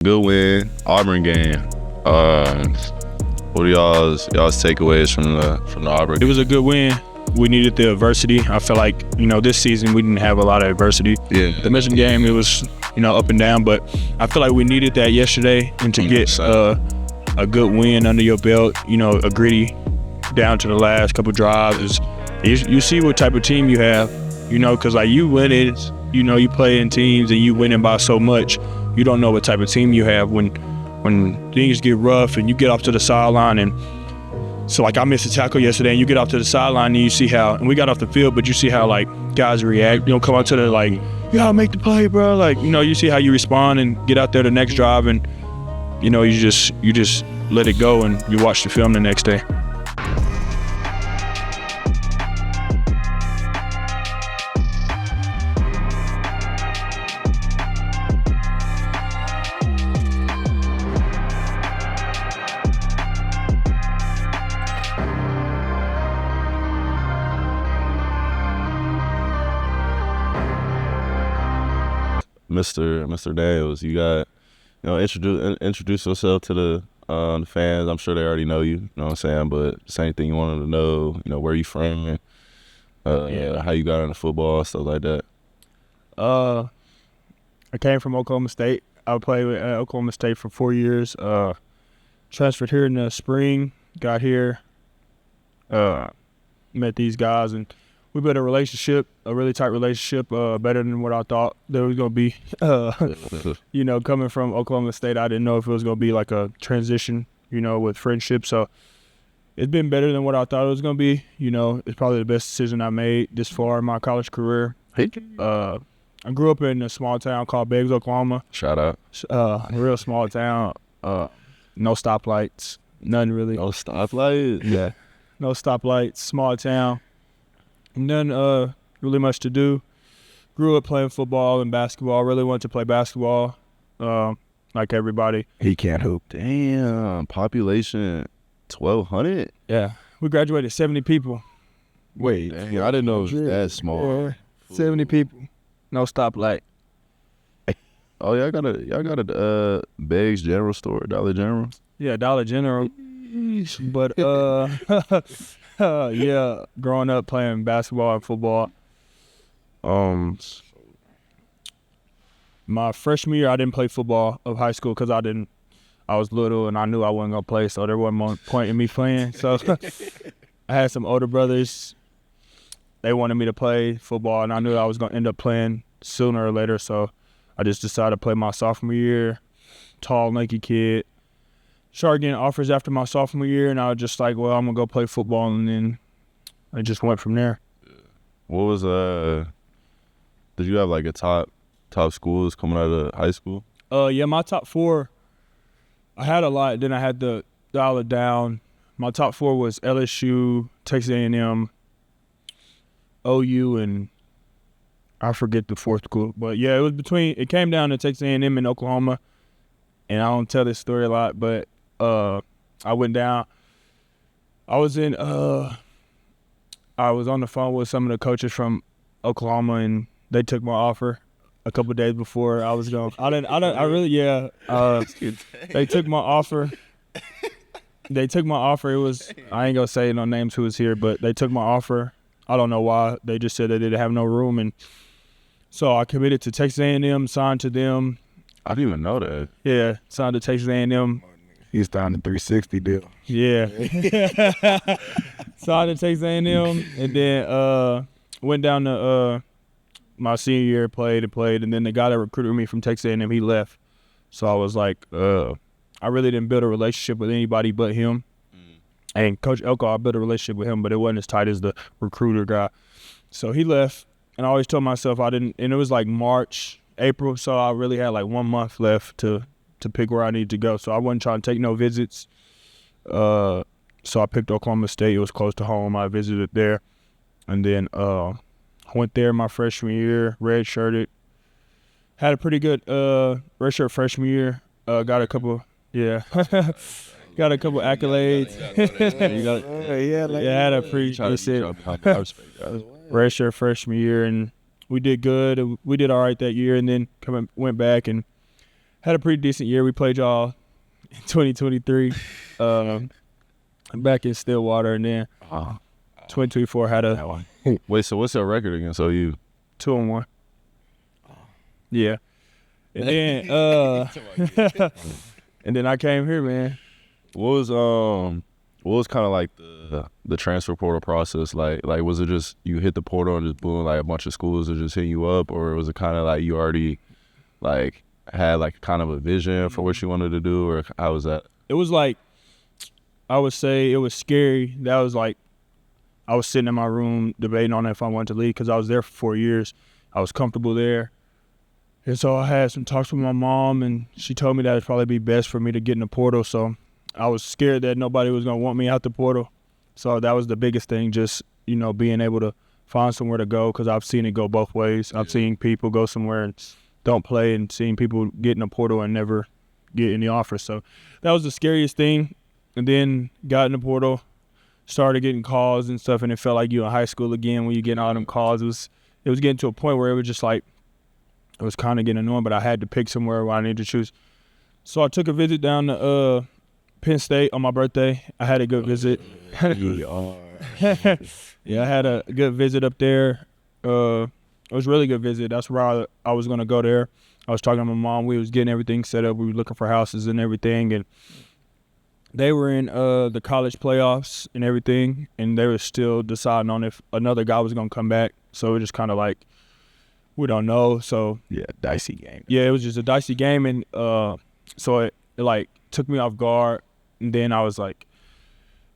Good win, Auburn game. What are y'all's takeaways from the Auburn It game? was a good win. We needed the adversity. I feel like, this season we didn't have a lot of adversity. Yeah. The Michigan game, it was, up and down, but I feel like we needed that yesterday, and to get a good win under your belt, a gritty down to the last couple drives. You see what type of team you have, because like you win it, you play in teams and you winning by so much. You don't know what type of team you have when things get rough and you get off to the sideline. And so like I missed a tackle yesterday and you get off to the sideline and you see how, and we got off the field, but you see how like guys react, come out to the like, you gotta make the play, bro. Like, you see how you respond and get out there the next drive and, you just let it go and you watch the film the next day. Mr. Daniels, you got, introduce yourself to the fans. I'm sure they already know you, know what I'm saying? But same thing you want them to know, where you from, how you got into football, stuff like that. I came from Oklahoma State. I played with Oklahoma State for 4 years. Transferred here in the spring, got here, met these guys, and we built a relationship, a really tight relationship, better than what I thought there was going to be. Coming from Oklahoma State, I didn't know if it was going to be like a transition, with friendship. So it's been better than what I thought it was going to be. It's probably the best decision I made this far in my college career. I grew up in a small town called Beggs, Oklahoma. Shout out. A real small town. No stoplights, nothing really. No stoplights? Yeah, no stoplights, small town. None really much to do. Grew up playing football and basketball. Really wanted to play basketball, like everybody. He can't hoop. Damn, population 1,200? Yeah, we graduated 70 people. Wait, Dang, I didn't know it was that small. Yeah, 70 people. No stoplight. Oh, y'all got a Beggs General Store, Dollar General? Yeah, Dollar General. But yeah, growing up playing basketball and football. My freshman year, I didn't play football of high school because I was little and I knew I wasn't gonna play, so there wasn't much point in me playing. So I had some older brothers. They wanted me to play football, and I knew I was gonna end up playing sooner or later. So I just decided to play my sophomore year. Tall, lanky kid. Started getting offers after my sophomore year, and I was just like, well, I'm going to go play football, and then I just went from there. What was, did you have like a top schools coming out of high school? Yeah, my top four, I had a lot, then I had to dial it down. My top four was LSU, Texas A&M, OU, and I forget the fourth school. But yeah, it came down to Texas A&M and Oklahoma, and I don't tell this story a lot, but I went down. I was on the phone with some of the coaches from Oklahoma, and they took my offer a couple of days before I was going. They took my offer. They took my offer. It was, I ain't gonna say no names who was here, but they took my offer. I don't know why. They just said they didn't have no room, and so I committed to Texas A&M, signed to them. I didn't even know that. Yeah, signed to Texas A&M. He's down to 360 deal. Yeah. Signed to Texas A&M, and then went down to my senior year, played, and then the guy that recruited me from Texas A&M, he left. So I was like, I really didn't build a relationship with anybody but him. And Coach Elko, I built a relationship with him, but it wasn't as tight as the recruiter guy. So he left, and I always told myself and it was like March, April, so I really had like 1 month left to pick where I needed to go. So I wasn't trying to take no visits. So I picked Oklahoma State. It was close to home. I visited there. And then I went there my freshman year, redshirted. Had a pretty good redshirt freshman year. Got a couple accolades. Had a pretty redshirt freshman year, and we did good. We did all right that year, and then went back and had a pretty decent year. We played y'all in 2023 back in Stillwater, and then 2024 had That a one. Wait, so what's your record against OU? 2-1. Yeah. And then and then I came here, man. What was kind of like the transfer portal process like? Like, was it just you hit the portal and just boom, like a bunch of schools are just hitting you up, or was it kind of like you already like had like kind of a vision for what you wanted to do, or how was that? It was like, I would say it was scary. That was like, I was sitting in my room debating on if I wanted to leave because I was there for 4 years. I was comfortable there. And so I had some talks with my mom, and she told me that it'd probably be best for me to get in the portal. So I was scared that nobody was going to want me out the portal. So that was the biggest thing, just, you know, being able to find somewhere to go, because I've seen it go both ways. I've seen people go somewhere and don't play, and seen people get in the portal and never get any offers. So that was the scariest thing. And then got in the portal, started getting calls and stuff, and it felt like you in high school again when you getting all them calls. It was getting to a point where it was just like, it was kind of getting annoying, but I had to pick somewhere where I needed to choose. So I took a visit down to Penn State on my birthday. I had a good visit. Yeah, I had a good visit up there. It was a really good visit. That's where I was going to go there. I was talking to my mom. We was getting everything set up. We were looking for houses and everything. And they were in the college playoffs and everything, and they were still deciding on if another guy was going to come back. So it was just kind of like, we don't know. So Yeah, dicey game. yeah, it was just a dicey game, and so it like took me off guard. And then I was like,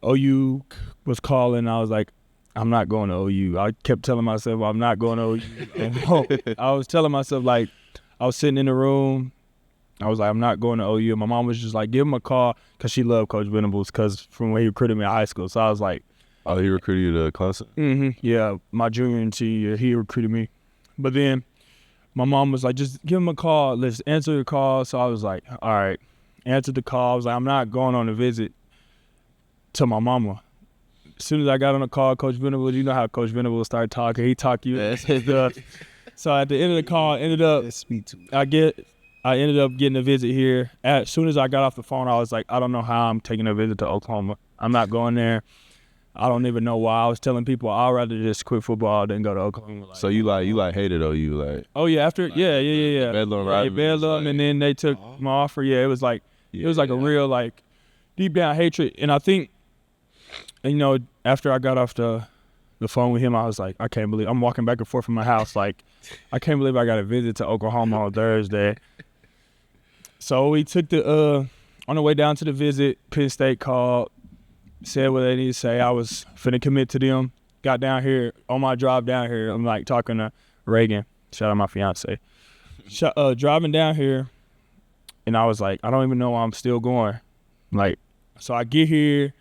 OU was calling. I was like, I'm not going to OU. I kept telling myself I'm not going to OU. And I was telling myself, like, I was sitting in the room. I was like, I'm not going to OU. And my mom was just like, give him a call, because she loved Coach Venables, because from when he recruited me in high school. So I was like, Oh, he recruited you to Clemson? yeah, my junior and senior year, he recruited me. But then my mom was like, just give him a call. Let's answer the call. So I was like, all right. Answered the call. I was like, I'm not going on a visit to my mama. As soon as I got on the call, Coach Venables, you know how Coach Venables started talking. He talked you. So at the end of the call, I ended up getting a visit here. As soon as I got off the phone, I was like, I don't know how I'm taking a visit to Oklahoma. I'm not going there. I don't even know why. I was telling people I'd rather just quit football than go to Oklahoma. Like, So you hated OU, like? oh yeah, after yeah. Bedlam, Yeah, right? Bedlam, and then they took my offer. Yeah, it was like a real like deep down hatred. And I think, you know, after I got off the phone with him, I was like, I can't believe I'm walking back and forth from my house. Like, I can't believe I got a visit to Oklahoma on Thursday. So we took on the way down to the visit, Penn State called, said what they need to say. I was finna commit to them. Got down here, on my drive down here, I'm like talking to Reagan, shout out my fiance. Driving down here, and I was like, I don't even know why I'm still going. Like, so I get here,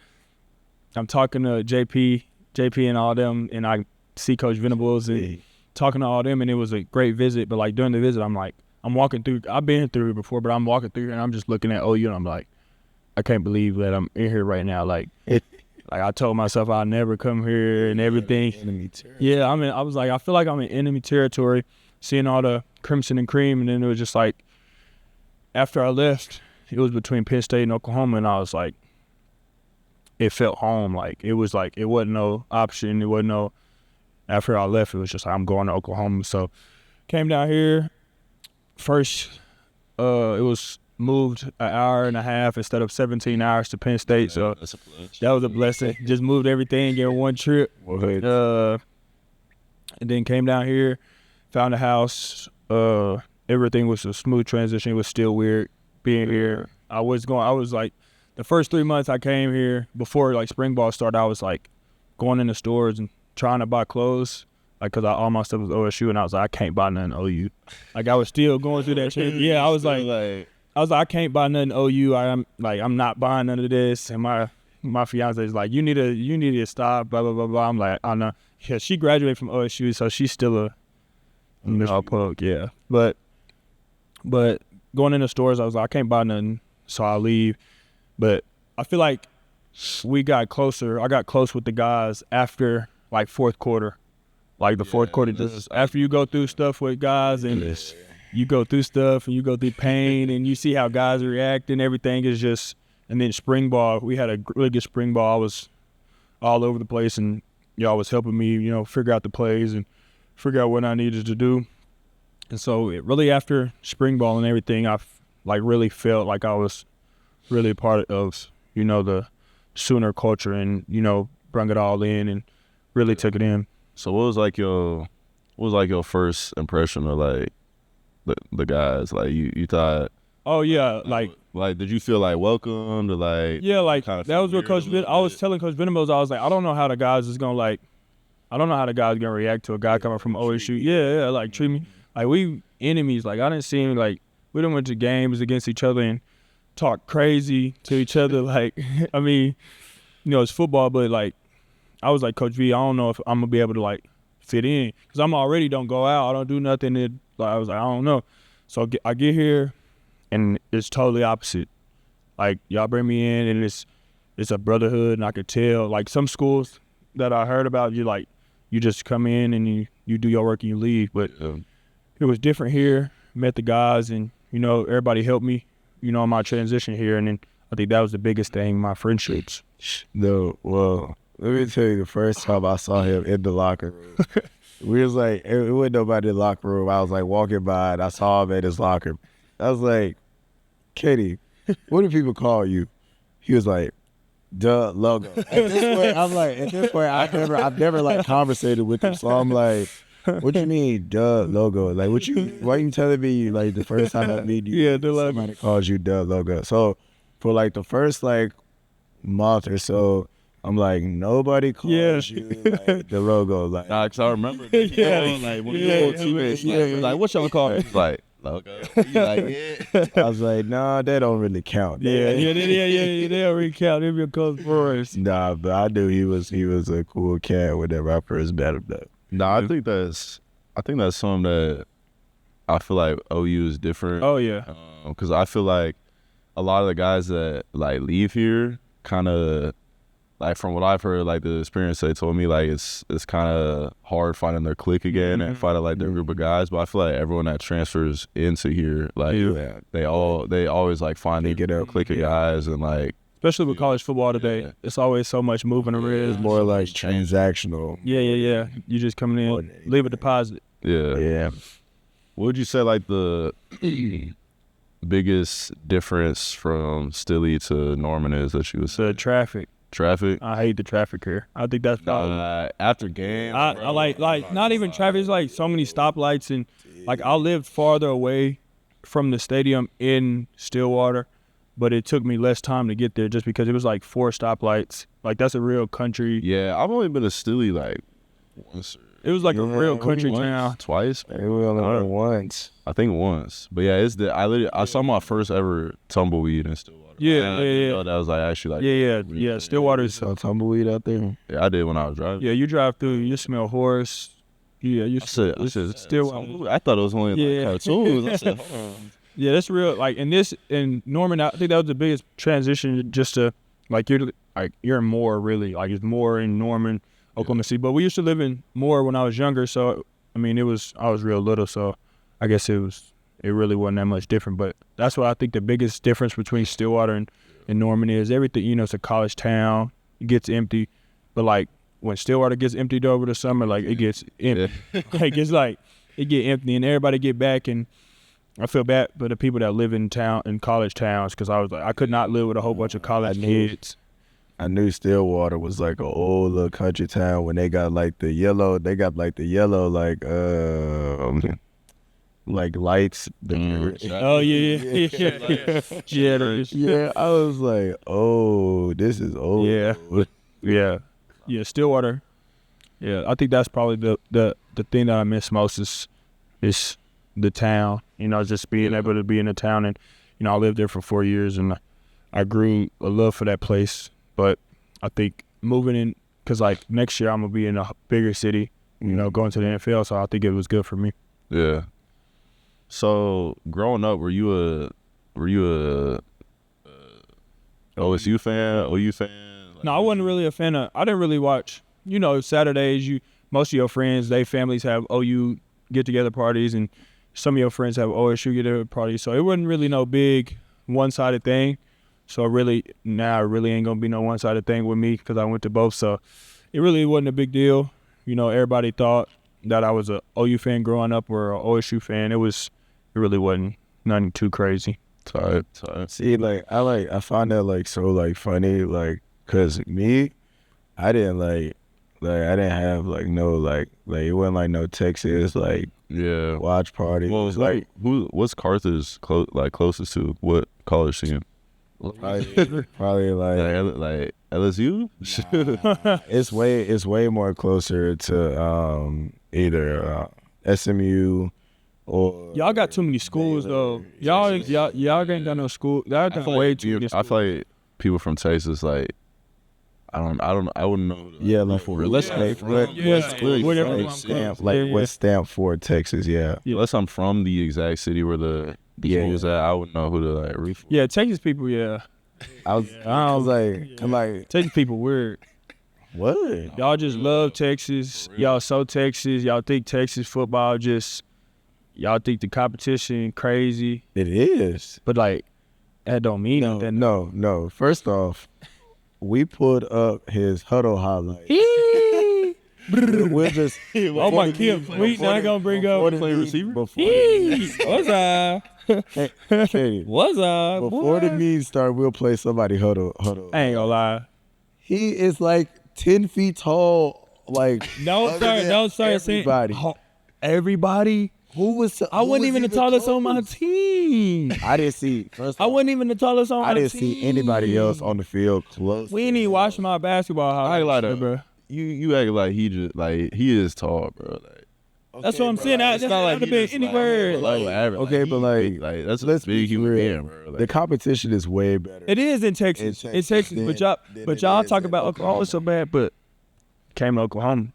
I'm talking to JP and all them, and I see Coach Venables and talking to all them, and it was a great visit. But like during the visit, I'm like, I'm walking through, I've been through it before, but I'm walking through and I'm just looking at OU, and I'm like, I can't believe that I'm in here right now. Like, I told myself I'd never come here and everything. Enemy territory. Yeah, I mean, I was like, I feel like I'm in enemy territory, seeing all the crimson and cream, and then it was just like, after I left, it was between Penn State and Oklahoma, and I was like, it felt home. Like, it was like, it wasn't no option. It wasn't no, after I left, it was just like, I'm going to Oklahoma. So came down here. First, it was moved an hour and a half instead of 17 hours to Penn State. So That's a plus. that was a blessing. Just moved everything in one trip. And then came down here, found a house. Everything was a smooth transition. It was still weird being here. I was like, the first 3 months I came here, before like spring ball started, I was like going in the stores and trying to buy clothes. Like, cause all my stuff was OSU, and I was like, I can't buy nothing OU. Like, I was still going through that shit. Yeah, I was like, I can't buy nothing OU. I'm not buying none of this. And my fiance is like, you need to stop. Blah blah blah blah. I'm like, I know. Yeah, she graduated from OSU, so she's still a punk. Yeah, but going in the stores, I was like, I can't buy nothing, so I'll leave. But I feel like we got closer. I got close with the guys after like fourth quarter. Like the fourth quarter, just after you go through stuff with guys, and you go through stuff and you go through pain and you see how guys react and everything is just. And then spring ball, we had a really good spring ball. I was all over the place, and y'all was helping me, figure out the plays and figure out what I needed to do. And so it really after spring ball and everything, I really felt like I was really a part of, the Sooner culture and, brought it all in and really took it in. So what was your first impression of like the guys? Like you thought? Oh yeah, like did you feel like welcomed or like? Yeah, like that was what Coach I was telling Coach Venables, I was like, I don't know how the guys is gonna I don't know how the guys gonna react to a guy coming from OSU. Yeah, like treat me like we enemies. Like I didn't see him like we done went to games against each other and talk crazy to each other. Like I mean, it's football, but like I was like, Coach V, I don't know if I'm gonna be able to like fit in because I'm already don't go out, I don't do nothing. I was like, I don't know. So I get here. And it's totally opposite. Like y'all bring me in, and it's a brotherhood, and I could tell. Like some schools that I heard about, you just come in and you do your work and you leave. But it was different here. Met the guys, and everybody helped me, on my transition here. And then I think that was the biggest thing, my friendships. No, well, let me tell you, the first time I saw him in the locker room, we was like, it wasn't nobody in the locker room. I was like walking by, and I saw him at his locker. I was like, Katie, what do people call you? He was like, duh, logo. At this point, I'm like, I've never like conversated with him. So I'm like, what you mean, duh, logo? Like, why you telling me like the first time I meet you, yeah, somebody calls you duh, logo? So for like the first like month or so, I'm like, nobody calls you like the logo. Like, nah, cause I remember like when you teammates, like what y'all call it? Like logo. I was like, nah, that don't really count. Yeah, they don't really count. They're your close boys. Nah, but I knew he was a cool cat whenever I first met him though. Nah, I think that's something that I feel like OU is different. Oh yeah. Cause I feel like a lot of the guys that like leave here kind of like from what I've heard, like the experience they told me, like it's kind of hard finding their clique again and finding like their group of guys. But I feel like everyone that transfers into here, like they always like find their clique of guys and like. Especially with college football today, it's always so much moving around. It's more like transactional. Yeah. You just coming in, leave a deposit. Yeah. What would you say like the biggest difference from Stilly to Norman is that you would say? The traffic. Traffic? I hate the traffic here. I think that's after game. I like not even traffic. It's like so many stoplights and like I lived farther away from the stadium in Stillwater, but it took me less time to get there just because it was like 4 stoplights. Like that's a real country. Yeah, I've only been to Stilly like once. It was like a real country town. Twice? Maybe we only went once. I think once. But yeah, I saw my first ever tumbleweed in Stillwater. Yeah. That was like actually like yeah. Stillwater's saw tumbleweed out there. Yeah, I did when I was driving. Yeah, you drive through, you smell horse. Yeah, I said Stillwater. I thought it was only like cartoons. I said, hold on. Yeah, that's real. Like in Norman, I think that was the biggest transition. Just to like you're in Moore really. Like it's more in Norman, Oklahoma City. But we used to live in Moore when I was younger. So I mean, I was real little. So I guess it really wasn't that much different. But that's what I think the biggest difference between Stillwater and Norman is. Everything, it's a college town. It gets empty. But like when Stillwater gets emptied over the summer, like it gets empty. Like it's like it get empty and everybody get back. And I feel bad for the people that live in college towns, because I was like, I could not live with a whole bunch of college kids. I knew Stillwater was like an old little country town when they got like the yellow like lights. Oh yeah. Yeah. I was like, oh, this is old. Yeah. Stillwater. Yeah, I think that's probably the thing that I miss most is the town. Just being able to be in the town, and I lived there for 4 years, and I grew a love for that place. But I think moving in, because like next year I'm gonna be in a bigger city, going to the NFL. So I think it was good for me. Yeah. So growing up, were you a OSU fan, OU fan? No, I wasn't really a fan of. I didn't really watch. Saturdays, most of your friends, they families have OU get-together parties, and some of your friends have OSU get a party, so it wasn't really no big one-sided thing. So really ain't gonna be no one-sided thing with me because I went to both. So it really wasn't a big deal. You know, everybody thought that I was a OU fan growing up or an OSU fan. It really wasn't nothing too crazy. Tight. See, I find that like so like funny, like, cause me, I didn't I didn't have like no like it wasn't like no Texas like Yeah. watch party. Well, it's like what's Carthage closest to? What college team? Probably Like LSU? it's way more closer to either SMU or Y'all got too many schools though. Y'all ain't got no school. Y'all got way too many I schools. feel like people from Texas like I wouldn't know. yeah, like unless I'm from, what stamp for Texas, yeah. unless I'm from the exact city where the schools at, I wouldn't know who to like root for. Yeah, Texas people, yeah. I was like Texas people weird. what? Y'all just love Texas. Y'all so Texas. Y'all think Texas football y'all think the competition crazy. It is. But like that don't mean nothing. No. First off, we pulled up his huddle highlight. We'll just Oh my Kim, we not gonna bring up Playing receiver? What's up? Katie, What's up? before the meetings start, we'll play somebody huddle. I ain't gonna lie. He is like 10 feet tall. Like Don't start saying everybody. Everybody. Who was? I wasn't even the tallest on my team. I didn't see. First I wasn't even the tallest on my team. I didn't see anybody else on the field close. We ain't even watching my basketball I ain't highlights, like bro. You act like he just like he is tall, bro. Like That's what I'm saying. That's not like been anywhere. Okay, but like that's a let's big be human real. being, bro. The competition is way better. It is in Texas. It's Texas, but y'all talk about Oklahoma so bad, but came to Oklahoma.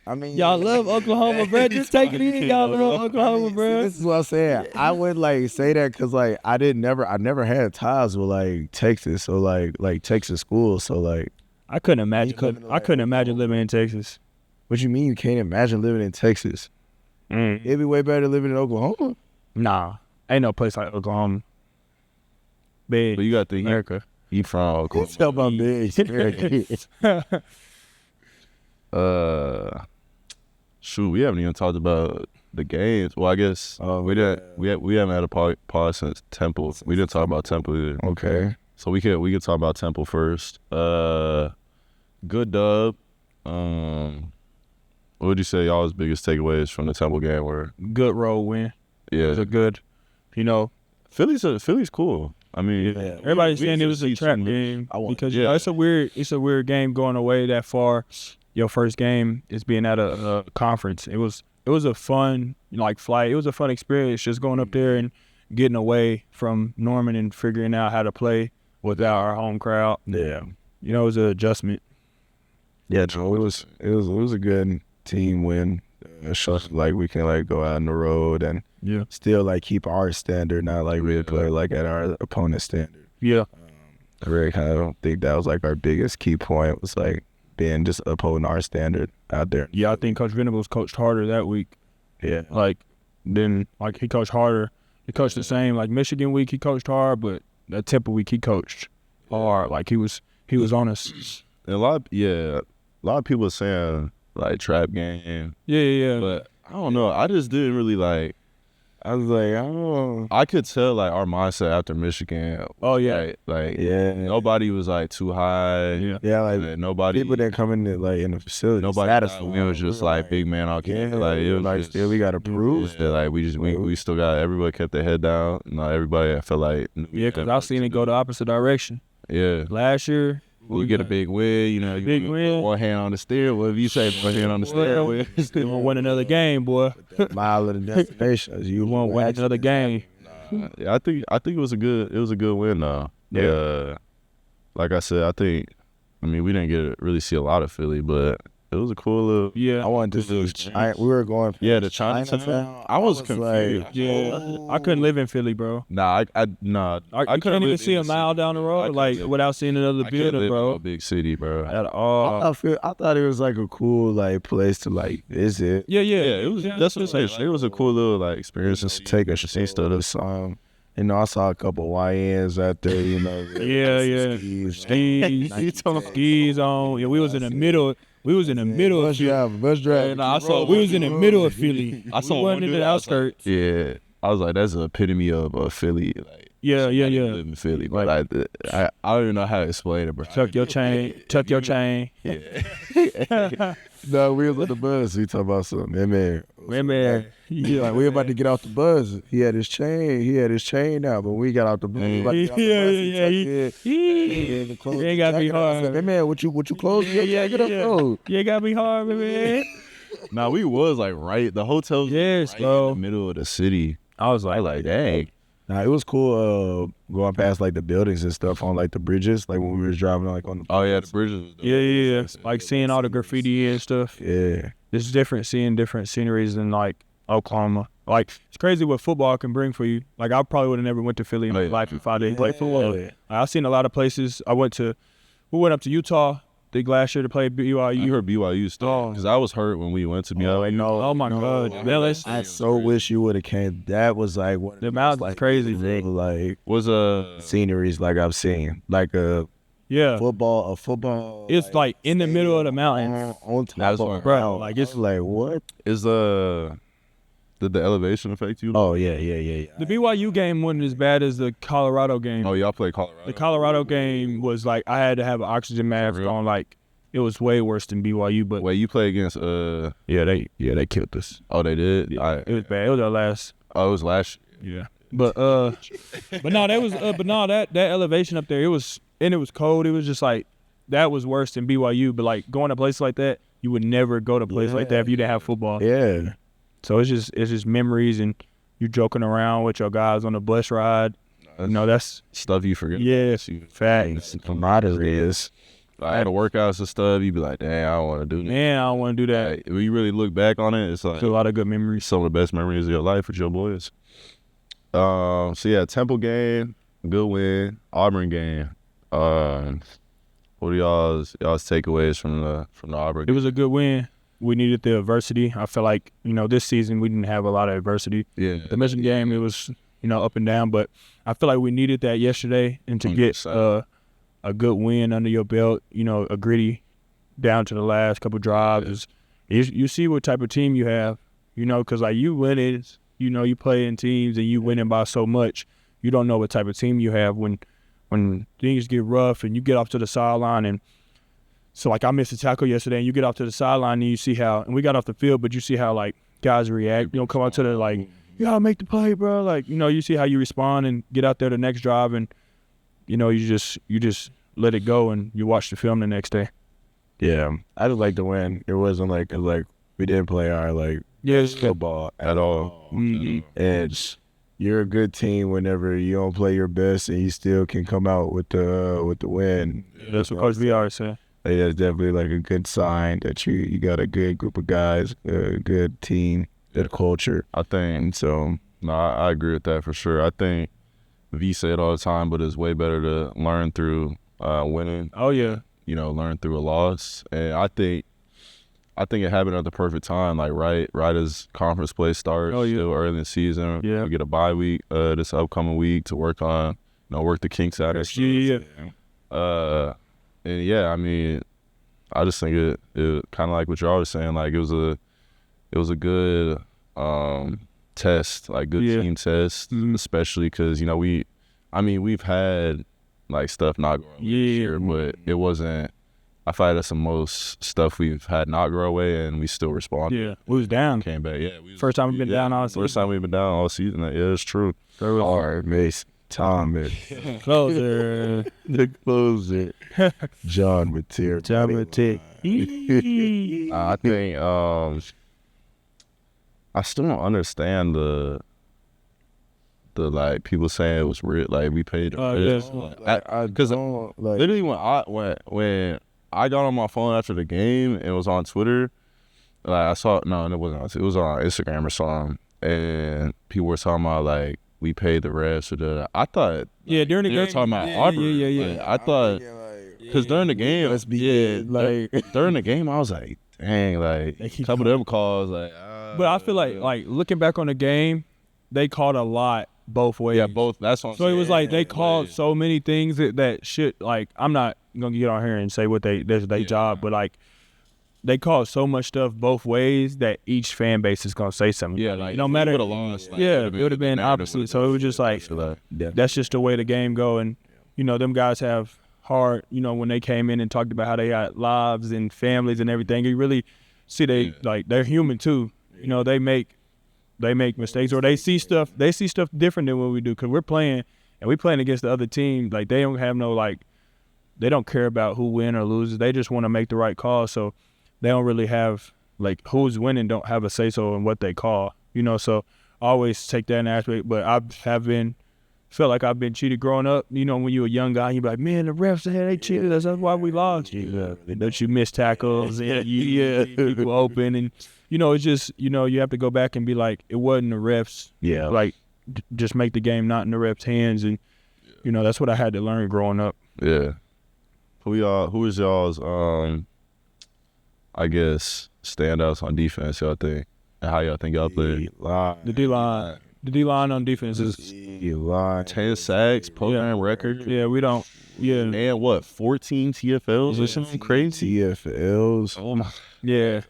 I mean, Y'all love Oklahoma, bro. Just take it in. Y'all love Oklahoma, bro. This is what I'm saying. I would like say that because like I never had ties with like Texas, so like Texas schools, so like I couldn't imagine living in Texas. what you mean you can't imagine living in Texas? It'd be way better living in Oklahoma. Nah, ain't no place like Oklahoma. Big But you got to think America. he from Oklahoma. Tell my big Shoot, we haven't even talked about the games. Well, I guess we haven't had a pause since Temple. We didn't talk about Temple either. Okay. So we could talk about Temple first. Good dub. What would you say y'all's biggest takeaways from the Temple game were? Good road win. Yeah, It was a good, Philly's cool. I mean, everybody's saying it was a trap game because you know, it's a weird game going away that far. Your first game is being at a conference. It was a fun flight. It was a fun experience just going up there and getting away from Norman and figuring out how to play without our home crowd. Yeah. You know, it was an adjustment. Yeah, Joe, it was a good team win. It shows like we can like go out on the road and still like keep our standard, not like really play like at our opponent's standard. Yeah. I really kind of think that was like our biggest key point was like being just upholding our standard out there. Yeah, I think Coach Venables coached harder that week. Yeah. He coached harder. He coached the same. Like Michigan week, he coached hard, but that Temple week, he coached hard. Like he was on us. And a lot of people are saying like trap game. Yeah. But I don't know. I just didn't really like. I was like, oh. I could tell like our mindset after Michigan. Oh yeah. Nobody was like too high. Yeah, like and nobody. People didn't come in the facility. Nobody. We was just like big man out here. Like it was like just, still we got to prove. Yeah, like we still got everybody kept their head down. Not everybody. I felt like. Yeah, because I've seen it go the opposite direction. Yeah. Last year. We get a big win, you know. Big win. One hand on the steering wheel. If you say one hand on the steering wheel, you won't win another game, boy. Mile of the destination. You won't win another game. Yeah, I think it was a good win though. Yeah. Like I said, we didn't really see a lot of Philly, but It was a cool little. Yeah. I wanted to do. We were going. Yeah, the Chinatown. I was confused. Like, Yeah. I couldn't live in Philly, bro. Nah, I You can't even see a mile down the road, like, without seeing another building, bro. A big city, bro. At all. I thought it was like a cool like place to like visit. Yeah. It was. That's what I'm saying. It was a cool little like experience to take us to see stuff. You know, I saw a couple YNs out there. You know. Yeah. Skis on. Yeah, we was in the middle. We was in the middle of Philly. Bus drive. We was in the middle of Philly. I saw we one wasn't in dude the outskirts. Yeah, I was like, that's the epitome of Philly. Like, Yeah. live in Philly, but I don't even know how to explain it, bro. Tuck your chain. Yeah. No, we was on the bus. We talking about something. That man. Man. Yeah, like we about to get off the bus. He had his chain out, but we got off the bus. It ain't gotta be hard. Hey man, what you close? Yeah, get up. Oh. Yeah, it gotta be hard, man. Nah, we was like right. The hotel's right bro. in the middle of the city. I was Like, dang. Nah, it was cool going past like the buildings and stuff on like the bridges, like when we was driving like on the Oh yeah, the bridges. Was dope. Yeah. Like seeing all the graffiti and stuff. Yeah. It's different seeing different sceneries than like Oklahoma. Like it's crazy what football can bring for you. Like I probably would have never went to Philly in my life if I didn't play football. Yeah. I've seen a lot of places. We went up to Utah last year to play BYU. You heard BYU stuff because I was hurt when we went to BYU. Oh my God, I so wish you would have came. That was like what the mountains like crazy. Like Was sceneries like I've seen, like a football. It's like in the middle of the mountain. On top That's of what- bro, like it's like what? Did the elevation affect you? Oh yeah. the BYU game wasn't as bad as the Colorado game. Oh, y'all play Colorado. The Colorado game was like I had to have an oxygen mask Real? on. Like it was way worse than BYU. But Wait, you play against they killed us. Oh, they did. It was bad. It was our last. Oh, it was last. Yeah. But that elevation up there, it was cold. It was just like that was worse than BYU. But like going to places like that, you would never go to a place like that if you didn't have football. Yeah. So it's just memories and you joking around with your guys on the bus ride. That's Stuff you forget. yes, facts. Camaraderie is. I had workouts and stuff. You'd be like, dang, I don't want to do that. Man, I don't want to do that. Like, when you really look back on it, it's like It's a lot of good memories. some of the best memories of your life with your boys. So yeah, Temple game, good win. Auburn game. What are y'all's takeaways from the Auburn It game? was a good win. We needed the adversity. I feel like, this season we didn't have a lot of adversity. Yeah. The Michigan game, it was, up and down, but I feel like we needed that yesterday and to get 100%. a good win under your belt, a gritty down to the last couple drives. You see what type of team you have, because like you win it, you play in teams and you winning by so much. You don't know what type of team you have when things get rough and you get off to the sideline. And so like I missed a tackle yesterday and you get off to the sideline and you see how, and we got off the field, but you see how like guys react, come out to the like, you gotta make the play, bro. Like, you see how you respond and get out there the next drive and, you just let it go and you watch the film the next day. Yeah, I just like to win. It wasn't like we didn't play our football at all. Mm-hmm. And you're a good team whenever you don't play your best and you still can come out with the win. That's what Coach V always said. Like, that's definitely like a good sign that you got a good group of guys, a good team, good culture. I think And so no, I agree with that for sure. I think V say it all the time, but it's way better to learn through winning. Oh yeah. Learn through a loss, and I think it happened at the perfect time. Like right as conference play starts, Oh, yeah. still early in the season. Yeah. We get a bye week this upcoming week to work on, work the kinks out. And Yeah. and yeah, I mean, I just think it kind of like what y'all was saying. Like it was a good test, like good Yeah. team test, Mhm. especially because we've had like stuff not grow away this year, but it wasn't. I feel like that's the most stuff we've had not grow away, and we still responded. Yeah. We was down. Came back. Yeah, First time we've been down all season. First time we've been down all season. Yeah, it's true. all right, Mace, Tom, Closer. the closer, John Mateer. I think I still don't understand the like people saying it was real. Like we paid. Yes. I Because don't like. literally when I got on my phone after the game and it was on Twitter. Like I saw, no, it wasn't. It was on Instagram or something, and people were talking about like we paid the refs or the. I thought, Yeah, during the they game. were talking about yeah, Auburn. Yeah. Like, I thought because during the game, Let's be good, like during the game, I was like, dang, like a couple of them calls, like. But I feel like looking back on the game, they called a lot both ways. Yeah, both. That's what I'm So saying. it was like they called so many things that shit. Like I'm not gonna get on here and say what that's their job, but like they called so much stuff both ways that each fan base is gonna say something. Yeah, like no matter. would have lost. Like, Yeah, it would have been opposite. So it was just like that's just the way the game go. And them guys have hard. When they came in and talked about how they got lives and families and everything, you really see they're human too. They make mistakes or they see stuff different than what we do because we're playing against the other team. Like they don't have they don't care about who win or loses. They just want to make the right call. So they don't really have like who's winning don't have a say so in what they call. So I always take that in aspect. But felt like I've been cheated growing up. When you're a young guy, you be like, man, the refs they cheated us. That's why we lost. Don't you miss tackles and people open and it's just you have to go back and be like, it wasn't the refs. Yeah. Like just make the game not in the refs' hands and that's what I had to learn growing up. Yeah. Who is y'all's I guess standouts on defense, y'all think? And how y'all think y'all play? The D-line on defense is 10 sacks, program record. Yeah, we don't. Yeah. And what, 14 TFLs or something crazy? TFLs. Oh my. Yeah.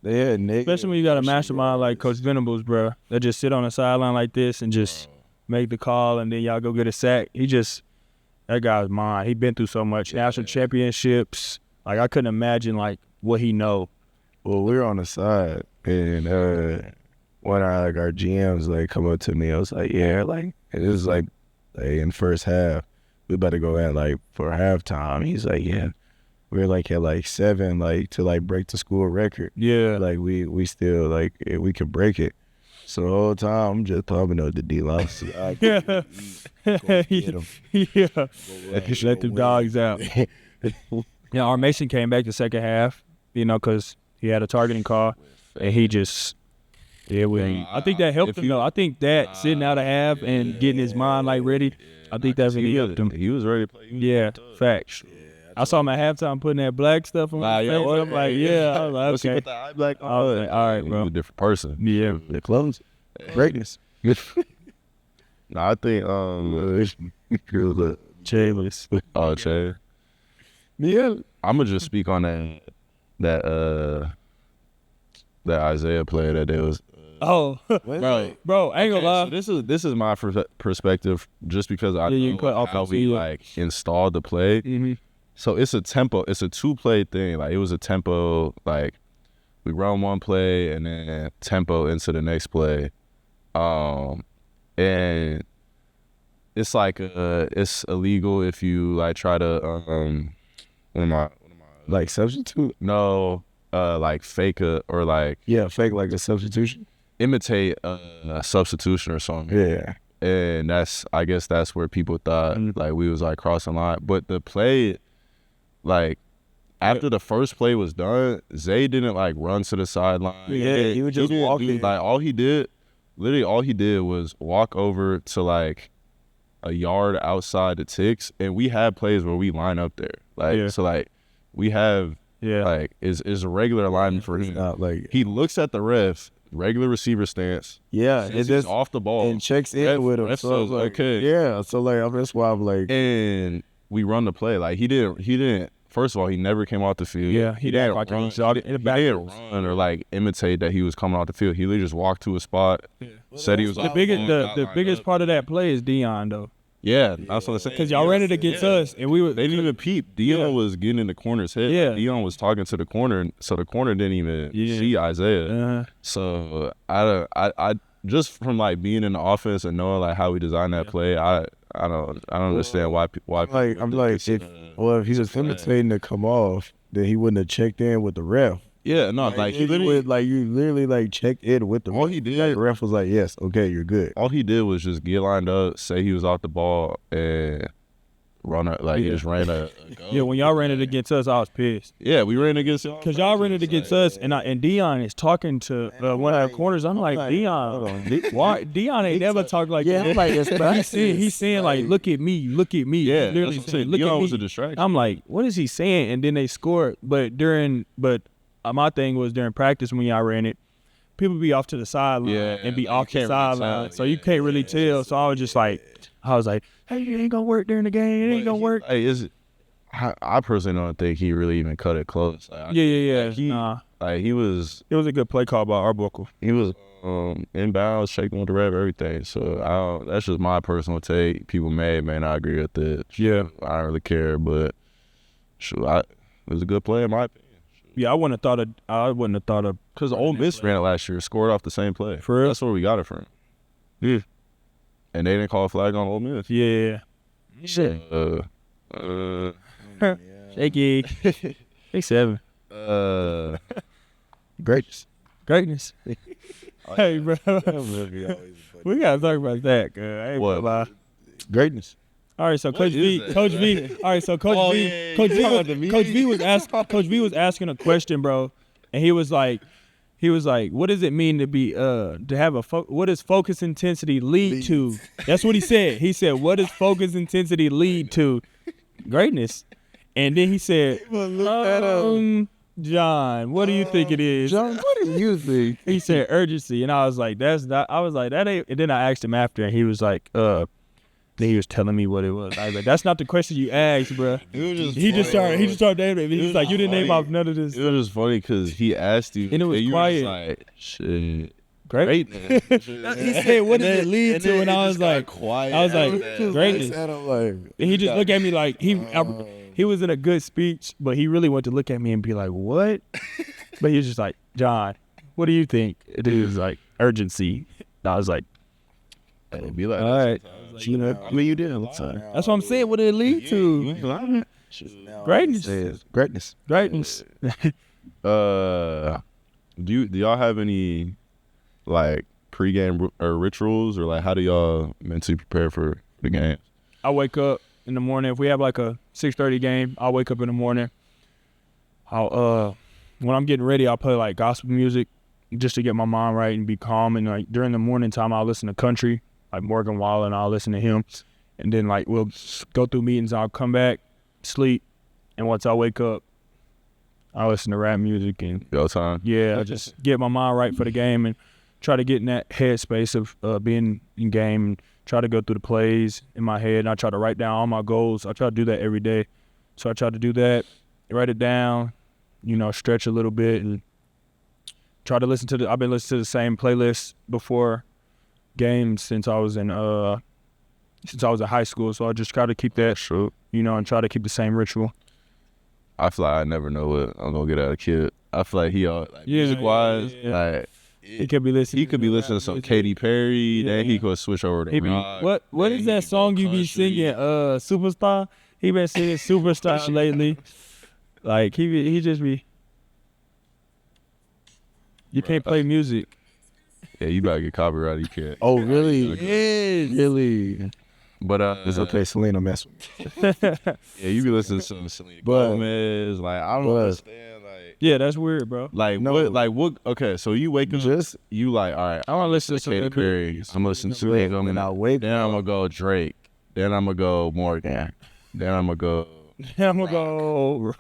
They had especially when you got a mastermind like Coach Venables, bro. That just sit on the sideline like this and just make the call, and then y'all go get a sack. That guy's mine. He been through so much. National championships. Like I couldn't imagine like what he know. Well, we were on the side, and one of our GMs like come up to me. I was like, yeah, like and it was like in the first half, we about to go at like for halftime. He's like, yeah, we're like at like 7 like to like break the school record. Yeah, like we still like we could break it. So the whole time I'm just pumping up the D-line. Yeah. Let the dogs out. Yeah, our Mason came back the second half, because he had a targeting call, and he just, I think that helped him, though. I think that sitting out a half and getting his mind, like, ready, I think that really helped him. He was ready to play. Yeah, facts. I saw him at halftime putting that black stuff on his face. I'm like, I was like, okay. Put the eye black on. I was like, all right, bro. He's a different person. Yeah. The clothes. Greatness. No, I think Chayless. Oh, Che. Yeah. I'm gonna just speak on that Isaiah play that there was. Oh, bro, I ain't gonna lie. So this is my perspective, just because I know how we like installed the play. Mm-hmm. So it's a tempo. It's a 2-play thing. Like it was a tempo. Like we run one play and then tempo into the next play. And it's like it's illegal if you like try to like substitute? No, like fake or like fake like a substitution. Imitate a substitution or something. Yeah. And I guess that's where people thought like we was like crossing line. But the play, like after the first play was done, Zay didn't like run to the sideline. Yeah, he was just walking. Like all he did was walk over to like a yard outside the ticks, and we had plays where we line up there. Like so like we have like is a regular alignment for him. Like he looks at the ref, regular receiver stance. Yeah, it's just off the ball and checks in with him. So like, okay. Yeah, so like that's why I'm like, and we run the play. Like he didn't. First of all, he never came off the field. Yeah, he didn't run. He didn't run or like imitate that he was coming off the field. He literally just walked to a spot. Yeah. Said he was the biggest part of that play is Dion though. Yeah, that's what I'm saying. Because y'all ran it against us, and they didn't even peep. Dion was getting in the corner's head. Yeah, Dion was talking to the corner, so the corner didn't even see Isaiah. So I just from like being in the offense and knowing like how we designed that play, I don't understand why I'm like if he was imitating to come off, then he wouldn't have checked in with the ref. Yeah, no, like he literally you literally checked in with the all ref. he did. The ref was like, yes, okay, you're good. All he did was just get lined up, say he was off the ball, and run like he just ran a goal. Yeah, when y'all ran it against us, I was pissed. Yeah, we ran against y'all. Cause y'all ran it against us, and Dion is talking to one of the corners. I'm like, Dion, why? Dion ain't never talked like that. I'm like, He's saying like, look at me. Yeah, literally that's what I'm saying, saying. look at Dion me. was a distraction. I'm like, what is he saying? And then they scored, but my thing was during practice when y'all ran it, people be off to the sideline and be off the sideline, so you can't really tell. So I was just like, hey, it ain't gonna work during the game. It ain't gonna work. Hey, I personally don't think he really even cut it close. Like, Yeah. He was It was a good play call by Arbuckle. inbounds, shaking with the ref, everything. So that's just my personal take. People may not agree with it. Yeah. I don't really care, but it was a good play in my opinion. Yeah, I wouldn't have thought of Because Ole Miss ran it last year, scored off the same play. For real? That's where we got it from. Yeah. And they didn't call a flag on Ole Miss. Yeah. Shit. Shaky. 6'7". Greatness. Greatness. Hey, bro. We gotta talk about that, girl. What? Greatness. All right, so Coach V. All right, so Coach V. Coach V was asking a question, bro, and he was like, what does it mean to be to have what does focus intensity lead to? That's what he said. He said, what does focus intensity lead to? Greatness. And then he said, John, what do you think it is? John, what do you think? He said urgency, and I was like, that ain't. And then I asked him after, and he was like, then he was telling me what it was. I was like, that's not the question you asked, bro. He just started naming it. He was like, you didn't name off none of this. It was just funny because he asked you, And it was you quiet. were just like, shit. Greatness. He said, what does it lead to? And I was like, greatness. And he just looked at me like, he was in a good speech, but he really wanted to look at me and be like, what? But he was just like, John, what do you think? And he was like, urgency. And I was like, It'd be like, all right. You know, I mean, you did all the time. That's what I'm saying. What did it lead to? Greatness. Greatness. Greatness. do y'all have any like pregame or rituals, or like how do y'all mentally prepare for the game? I wake up in the morning. If we have like a 6:30 game, I'll wake up in the morning. When I'm getting ready, I'll play like gospel music just to get my mind right and be calm. And like during the morning time, I'll listen to country, like Morgan Wallen, and I'll listen to him. And then like we'll go through meetings. I'll come back, sleep, and once I wake up, I listen to rap music and Go time. I just get my mind right for the game and try to get in that headspace of being in game and try to go through the plays in my head. And I try to write down all my goals. I try to do that every day. So I try to do that, write it down, stretch a little bit and try to I've been listening to the same playlist before games since I was in high school. So I just try to keep that, and try to keep the same ritual. I feel like I never know what I'm gonna get out of a kid. I feel like he all like music wise, like he could be listening. To some Katy Perry. Then he could switch over to rock. What is that song you be singing? Superstar. He been singing Superstar lately. Like he just be. You can't play music. Yeah, you gotta get copyrighted. You can't. Oh, really? Yes. Really? But It's okay, Selena mess with me. yeah, you be listening to some Selena Gomez. Like I don't understand. Like yeah, that's weird, bro. Like what? Okay, so you wake up, you like, all right. I want to listen to Katy Perry. I'm gonna listen to Selena Gomez. And I'll wait. Then I'm gonna go Drake. Then I'm gonna go Morgan. Then I'm gonna go. Then I'm gonna go.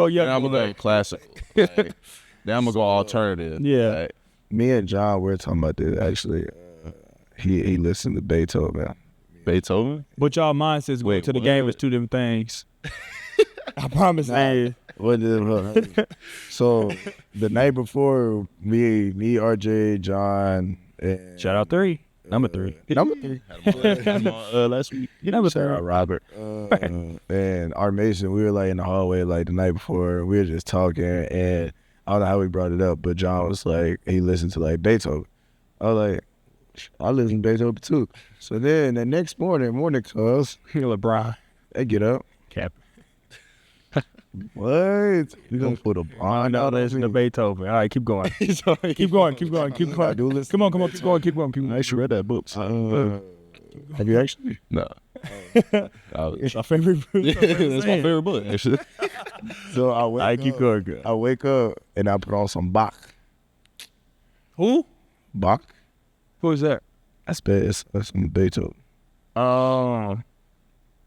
Yeah. Then I'm gonna go classical. Like, then I'm gonna go alternative. Yeah. Like, Me and John were talking about this actually. He listened to Beethoven. Beethoven? But y'all mindsets going to the game is two different things. I promise. Hey. So the night before, me, RJ, John, and Shout out number three. last week. Number shout out Robert and our Mason. We were like in the hallway like the night before. We were just talking, and I don't know how we brought it up, but John was like, he listened to like Beethoven. I was like, I listen to Beethoven too. So then the next morning comes, LeBron. they get up. Cap. What? You gonna put a bond No, out listen to Beethoven. All right, keep going. keep going. I do listen. Come on, keep going. I actually read that book. Have you actually? No. It's my favorite book. Yeah, that's my favorite book, actually. So I wake I up. keep going, girl. I wake up and I put on some Bach. Who? Bach. Who is that? That's some Beethoven. Oh,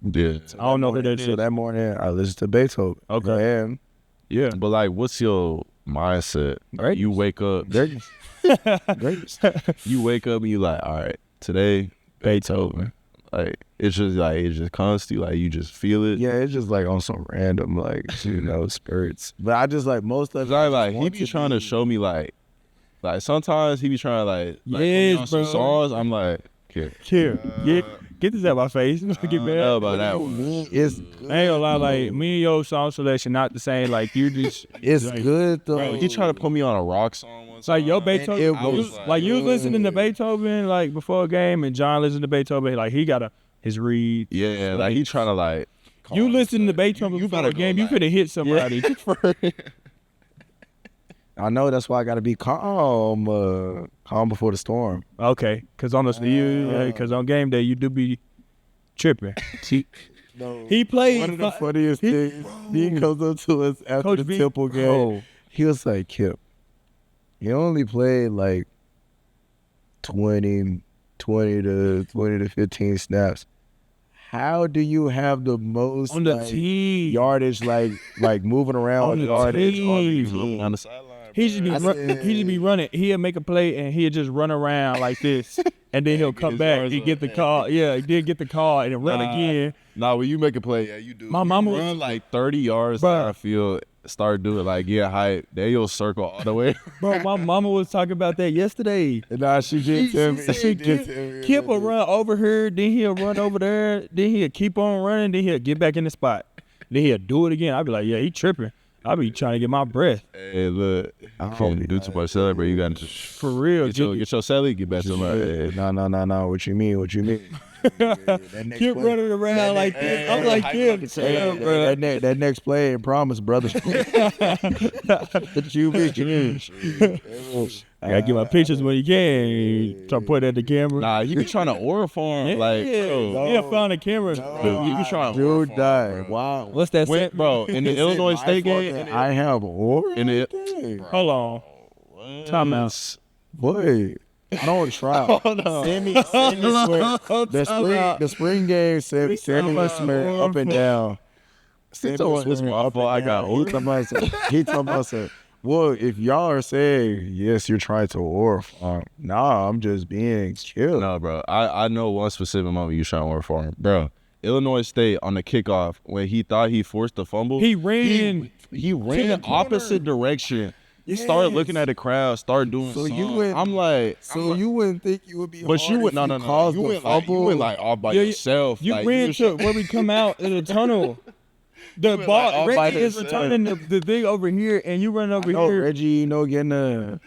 Yeah. I don't know who that So is. that morning I listened to Beethoven. Okay. And Yeah. But like, what's your mindset? Greatness. You wake up. greatness. Greatness. You wake up and you like, all right, today Beethoven. Like it just comes to you, like you just feel it. Yeah, it's just like on some random like spirits. But I just like most of Cause I like he want be trying to show me like sometimes he be trying to like put me on Yes, some bro. songs. I'm like, okay, Here, get this out my face. Get I don't mad. know about that one. It's I ain't gonna lie, like me and your song selection not the same. Like you just, it's like, good though. Bro, he tried to put me on a rock song once. it's like your Beethoven. it I was Like you was listening to Beethoven like before a game, and John listened to Beethoven. Like he got his read. Yeah, like he trying to like. You listen to Beethoven you before better a game, go you could have hit somebody. I know that's why I gotta be calm before the storm. Okay, cause on on game day you do be tripping. No. He played. One of the funniest things, he comes up to us after Coach the B- Temple game. Oh. He was like, Kip, you only played like 20 to 15 snaps. How do you have the most On the like, team. yardage, like moving around On the yardage team. on the sideline. He just be I said- he just be running. He'll make a play and he'll just run around like this, and then he'll come his back. arms He up. get the call. Yeah, he did get the call and then run Nah. again. Nah, when you make a play, yeah, you do. My You mama was- run like 30 yards Bruh. downfield. Start doing like hype. Then you'll circle all the way. Bro, my mama was talking about that yesterday. Nah, she did tell me. She Kip will run over here, then he'll run over there, then he'll keep on running, then he'll get back in the spot. Then he'll do it again. I'll be like, yeah, he tripping. I'll be trying to get my breath. Hey, look, I you don't can't do too much celebrate. You got to For real. get your celly, get back to my. No. What you mean? Kip running around like this. I'm like, Kip, bro. That next play, promise, brother. That you be. I gotta get my pictures when you can. Try to point at the camera. Nah, you be trying to aura farm like, bro. Yeah, found the camera. You be trying to aura Dude farm, died. bro. Wow. What's that? When, bro, in the Illinois State game, I have aura. in the Hold on. Time out. Boy, I don't try. Hold on. Send me the spring game. Send me Smear up and down. Send me It's my fault. I got He talking about some. Well, if y'all are saying yes, you're trying to aura farm. Nah, I'm just being chill. No, bro. I know one specific moment you trying to aura farm, bro. Illinois State on the kickoff when he thought he forced the fumble. He ran. He ran opposite direction. Started looking at the crowd. Started doing. So you songs. went- I'm like. So you wouldn't think you would be. But you hard went if no. caused You the went like fumble? all by Yeah, yourself. You like, ran was to where we come out in the tunnel. The went, ball, like, all by Reggie is himself. returning the thing over here, and you run over No, here. Reggie, getting a.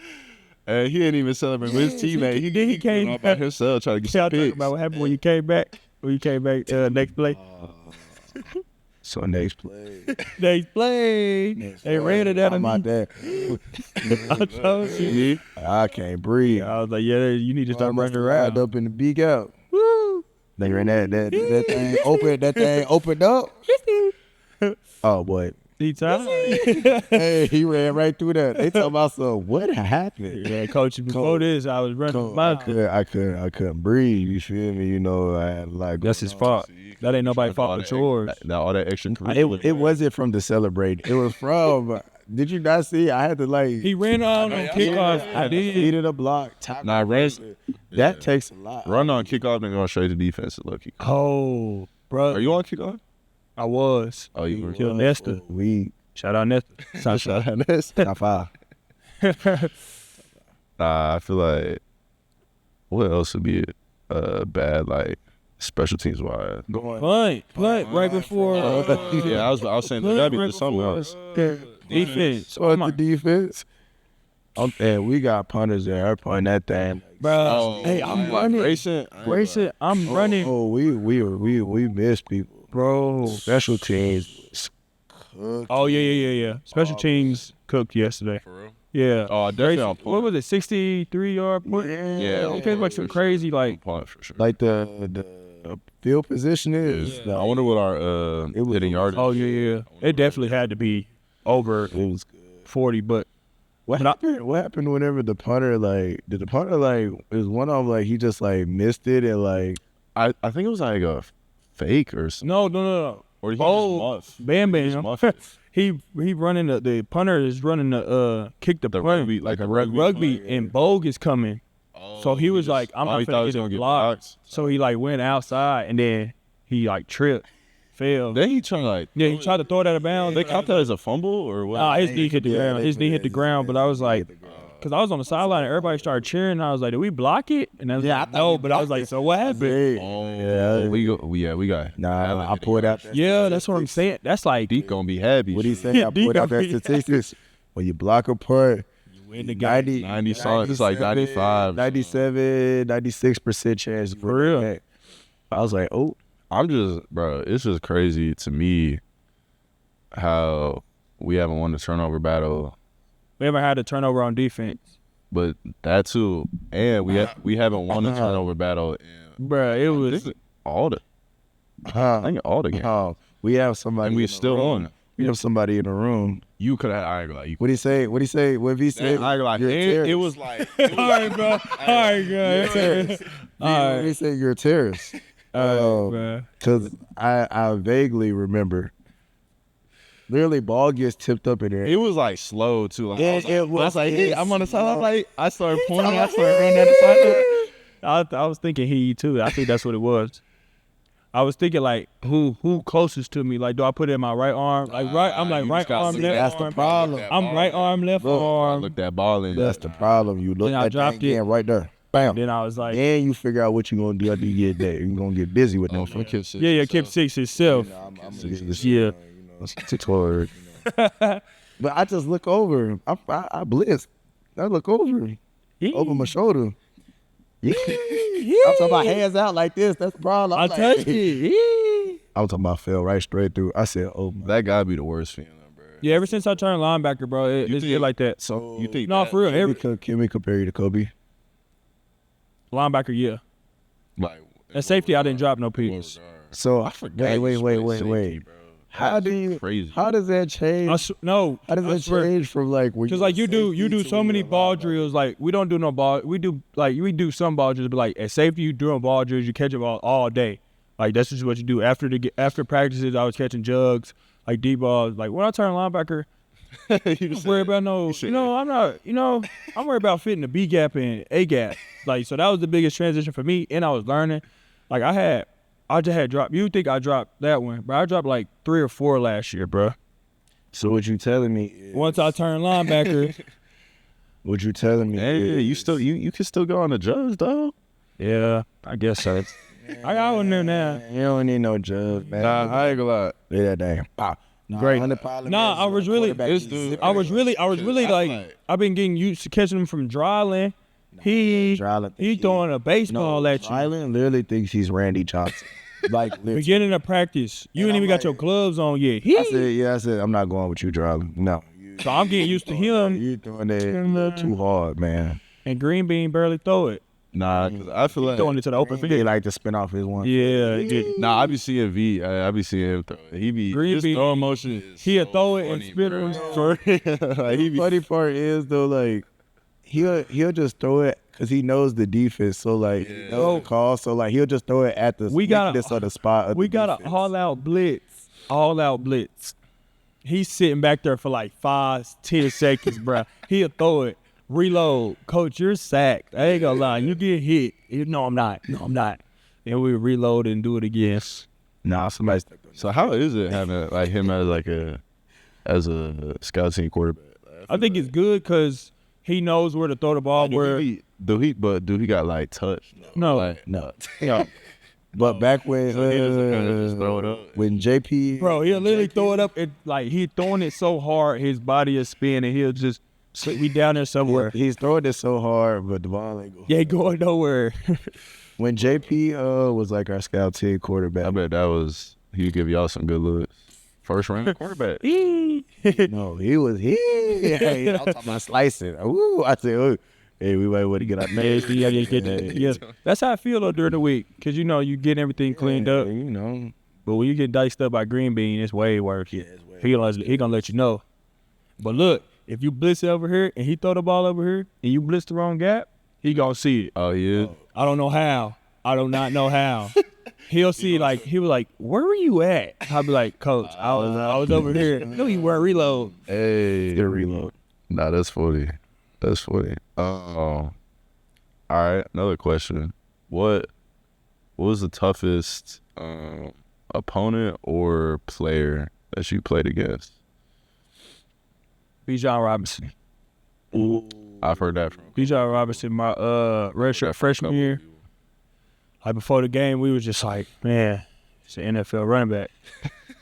And he didn't even celebrate with his teammate. He came all by himself trying to get Y'all some talking picks. about what happened when you came back? Next play. So next play. Next play. They ran it out of my me. dad. I told you. I can't breathe. I was like, yeah, you need to start running around. up in the beak out. Woo! They ran that thing open. That thing opened up. Oh boy. See time? Hey, he ran right through that. They talking about some what happened? Yeah, coach. Before this, I was running my. I couldn't breathe. You feel me? You know, I had like That's his fault. That ain't nobody fault but yours. All that extra. It wasn't from the celebrate. It was from. Did you not see? I had to like. He ran on kickoff. I did. Needed a block. Nah, run That takes a lot. on kickoff and go straight to defense. Look, Oh, bro. are you on kickoff? I was. Oh, you were. Kill Nestor. We Shout out Nestor. Shout out this. top five. I feel like what else would be bad like special teams wise. Punt right before Yeah, I was saying that'd be something else. defense. So at the defense, and we got punters there punting that thing. Bro, hey, I'm running. Grayson, I'm running. Oh, we miss people. Bro. Special teams. Oh, yeah. Special teams cooked yesterday. For real? Yeah. Oh, definitely on point. What was it? 63-yard punt? Yeah, It came like some crazy like. Point for sure. Like the field position is. I wonder what our It was- hitting yardage. Oh yeah. It definitely had to be over It was good. 40, but What happened whenever the punter did the punter is one of them he just missed it and I think it was like a fake or something. no. Or he Oh, just muff. Bam Just Bam. muff it. He running the punter is running the kick the punt rugby, like a rugby punt, and Bogue is coming. So he was like, I'm not he thought he finna was get gonna it get blocked. blocked. So he went outside and then he tripped, fell. Then he trying to Yeah, he tried to throw it out of bounds. They count that as a fumble or what? Nah, his knee hit the ground. His knee hit the ground, but I was like, because I was on the sideline and everybody started cheering. And I was like, did we block it? And I was like, no, but I was like, so what happened? Oh, we got. Nah, I pulled out that. Yeah, that's what I'm saying. That's like, Deke gonna be happy. What he say? I pulled out that statistics. When you block a punt, you win the game. 90 songs. It's like 95. 97, 96% chance. For real. I was like, oh. I'm just, bro, it's just crazy to me how we haven't won the turnover battle. We haven't had a turnover on defense. But that too, and we haven't won the turnover battle in Bruh, it was. all the games. We have somebody. And we in the still room. on. We have somebody in the room. You could have. I ain't gonna lie. You What he say? What he say? What he say? I ain't gonna lie. You're a It terrorist. was like. All right, bro. All right, You're a guys. terrorist. All What right. he say? You're a terrorist. Bruh. Because I vaguely remember. Literally, ball gets tipped up in there. It was like slow too. Like, I was like, hey, I'm on the sideline. Like, I started pointing. I started running down the sideline. I was thinking he too. I think that's what it was. I was thinking who closest to me? Like, do I put it in my right arm? Like I'm like you right just gotta arm, look left That's arm. the problem. I'm right arm, left arm. Look that ball in. That's the problem. You look Then I at dropped that it. again right there. Bam. Then I was like, Then you figure out what you're going to do after you get there. You're going to get busy with Oh, them. from Kip Six. yeah, Kip Six himself. I'm gonna Six get this Yeah. shit, tutorial, But I just look over. I blitz. I look over my shoulder. Yeah. I'm talking about hands out like this. That's the problem. I touched it. I'm talking about fell right straight through. I said, oh my. That gotta be the worst feeling, bro. Yeah, ever since I turned linebacker, bro, it's think- like that. So You think No, that, for real. can we compare you to Kobe? Linebacker, yeah. like At safety, I didn't drop no picks. So I forgot. Wait. Safety, bro. How do you? Crazy. How does that change? No, How does I that swear. change from Because you do so many ball drills. Like we don't do no ball. We do some ball drills, but like at safety, you doing ball drills. You catch a ball all day. Like that's just what you do after practices. I was catching jugs, like deep balls. Like when I turn linebacker, You I'm just worried about I'm not. I'm worried about fitting the B gap and A gap. Like so that was the biggest transition for me, and I was learning. Like I just had dropped. You think I dropped that one, but I dropped like 3 or 4 last year, bro. So what you telling me? Is, Once I turned linebacker. what you telling me? Hey, is, you can still go on the judge though. Yeah, I guess so. I got one there now. You don't need no judge, man. I ain't gonna lie. Look at that damn. Nah, Great. 100 pound Nah, I was really- quarterback, This he's dude- zipping I was really I like, I've been getting used to catching him from dryland. He Dryland think throwing a baseball at you. Dryland literally thinks he's Randy Johnson. Like, literally. Beginning of practice, you And ain't I'm even got like- your gloves on yet. I said, I'm not going with you, Dryland. No. So I'm getting used to him. You doing that a little too hard, man. And Green Bean barely throw it. Nah, 'cause I feel like Throwing it to the open He field. like to spin off his one. Yeah, he did. Nah, I be seeing V. I be seeing him throw it. He be Green his bean- throwing motion. Is He'll so throw it and funny, spin bro. it. For real. Like, he be Funny part is though, like he'll just throw it because he knows the defense. So like he knows the call. So like he'll just throw it at the We gotta- weakness of the spot. Of We the got defense. a all out blitz. He's sitting back there for like 5-10 seconds, bruh. He'll throw it, reload. Coach, you're sacked. I ain't gonna lie, you get hit. No, I'm not. Then we reload and do it again. Nah, somebody's. So how is it having like him as a scout team quarterback? I think it's good because he knows where to throw the ball. Where Do he got like touch? no, Like, No. But back when so he doesn't kinda just throw it up. when JP bro, he'll literally throw it up. Like he throwing it so hard, his body is spinning. He'll just be down there somewhere. he's throwing it so hard, but the ball ain't going. Yeah, he going nowhere. When JP was like our scout team quarterback, I bet he would give y'all some good looks. First round quarterback. No, he was Hey, I'm talking about slicing. Ooh, I said, ooh. Hey, we might want to get our names. Yeah. That's how I feel though during the week, cause you know you get everything cleaned up. You know. But when you get diced up by Green Bean, it's way worse. Yeah, it's way He gonna let you know. But look, if you blitz over here and he throw the ball over here and you blitz the wrong gap, he gonna see it. Oh, yeah. I don't know how. I do not know how. He'll see like he was like, where were you at? I'll be like, Coach, I was over here. No, you weren't reload. Hey. Still reload. Nah, that's funny. That's funny. All right, another question. What was the toughest opponent or player that you played against? Bijan Robinson. Ooh. I've heard that from Bijan Robinson, my redshirt freshman year. Like before the game, we was just like, man, it's an NFL running back.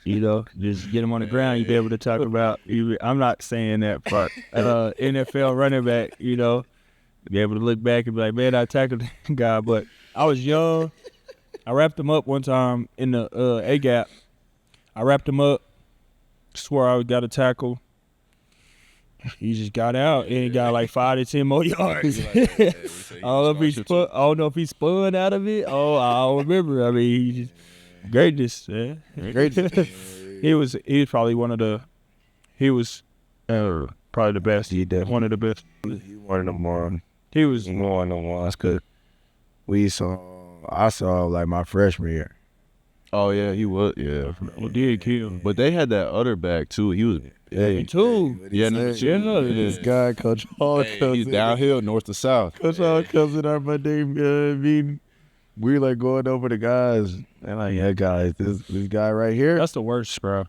You know, just get him on the ground, you be able to talk about. I'm not saying that, but NFL running back, you know, be able to look back and be like, man, I tackled that guy. But I was young. I wrapped him up one time in the A gap. I wrapped him up, swore I got a tackle. He just got out and he got like 5 to 10 more yards. I don't know if he spun out of it. Oh, I don't remember. I mean, he just greatness, man. Greatness. He was probably one of the. He was probably the best. He definitely. One of the best. He one of them more. He was One of them ones. Cause I saw like my freshman year. Oh, yeah, he was. Yeah. he did kill. But they had that other back, too. He was. Me too. Yeah, number 2. This guy, Coach Hall, comes He's in. downhill, north to south. Coach Hall comes in our Monday meeting. We like going over the guys. And like, yeah, guys, this guy right here. That's the worst, bro.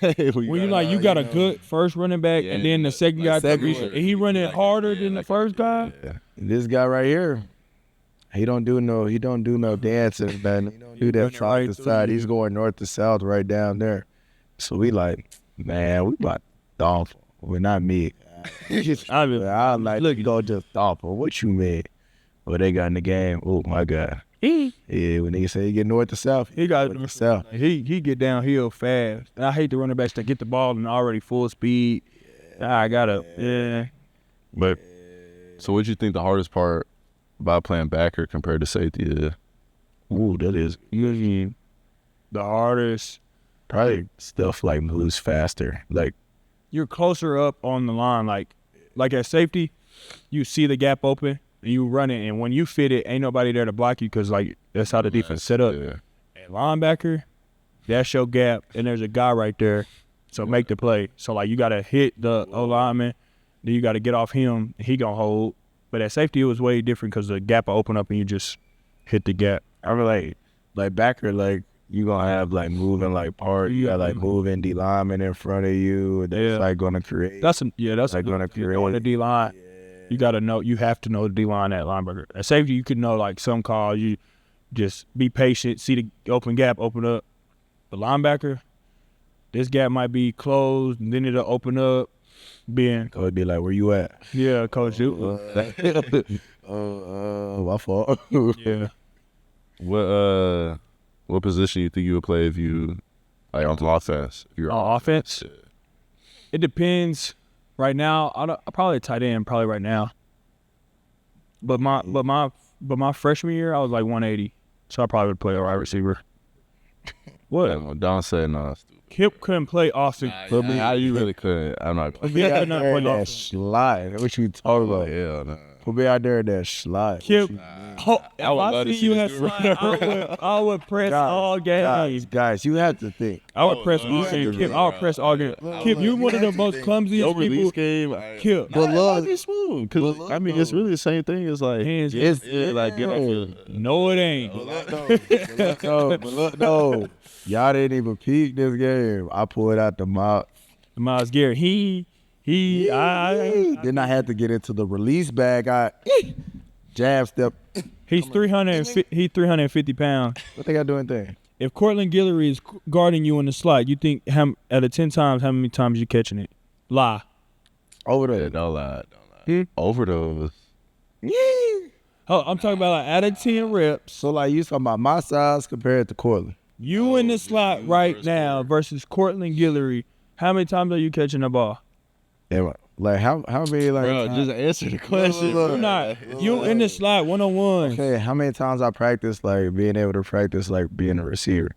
When When you got a good first running back, and then the second guy, and he running harder than the first guy. Yeah. This guy right here, he don't do no dancing, man. He don't do that side to side. He's going north to south right down there. So we like, man, we about thoughtful. Well, not me. I'm like, look, you go just thoughtful. What you mean? Well, they got in the game. Oh my God. Yeah, when niggas say he get north to south, He got north to south. He get downhill fast. And I hate the running backs that get the ball and already full speed. But so, what'd you think the hardest part about playing backer compared to safety is? Ooh, that is The hardest. probably stuff like moves faster. Like, You're closer up on the line. Like at safety, you see the gap open and you run it. And when you fit it, ain't nobody there to block you because like that's how the defense set up. Yeah. And linebacker, that's your gap, and there's a guy right there. So make the play. So like you gotta hit the O lineman, then you gotta get off him. He gonna hold. But at safety, it was way different because the gap will open up and you just hit the gap. I mean, like backer, like you gonna have like moving like part. You got like moving D lineman in front of you. That's like gonna create. That's like gonna create on the D line. You gotta know. You have to know the D line at linebacker. At safety, you could know like some calls. You just be patient, see the open gap open up. The linebacker, this gap might be closed, and then it'll open up. So it'd be like, where you at? Yeah, coach. My fault. Yeah. What position you think you would play if you like on offense? If you're On offense? Yeah. It depends. Right now, I'll probably tight end probably right now. But my freshman year, I was like 180, so I probably would play a wide receiver. What? Don said no. Kip couldn't play Austin. How you really couldn't? I'm not. Put me out there in that slide. What you talking about? Yeah, no. Put me out there in that slide. Kip, if I would I love to see see you this at dude slide, I would press all game. Guys, you have to think. I would press all game. Kip, I would press all game. Kip, you're one of the most clumsiest Your people. release game, Kip, but look, it's smooth. Cause I mean, it's really the same thing. It's like hands. like get off your. No, it ain't. But look, no. Y'all didn't even peek this game. I pulled out the mouth. Miles Garrett, Then I had to get into the release bag. I jab step. he's 350 pounds. What they got doing there? If Cortland Guillory is guarding you in the slot, you think out of 10 times, how many times you catching it? Lie. Over Yeah, there. don't lie. Hmm? Overdose. Yeah. Oh, I'm talking about like out of 10 reps. So like you talking about my size compared to Cortland. You in the slot right now versus Cortland Guillory. How many times are you catching the ball? Yeah, like how many like Bro, just answer the question. Look, You're not. You in the slot 1-on-1. okay, how many times I practice like being able to practice like being a receiver?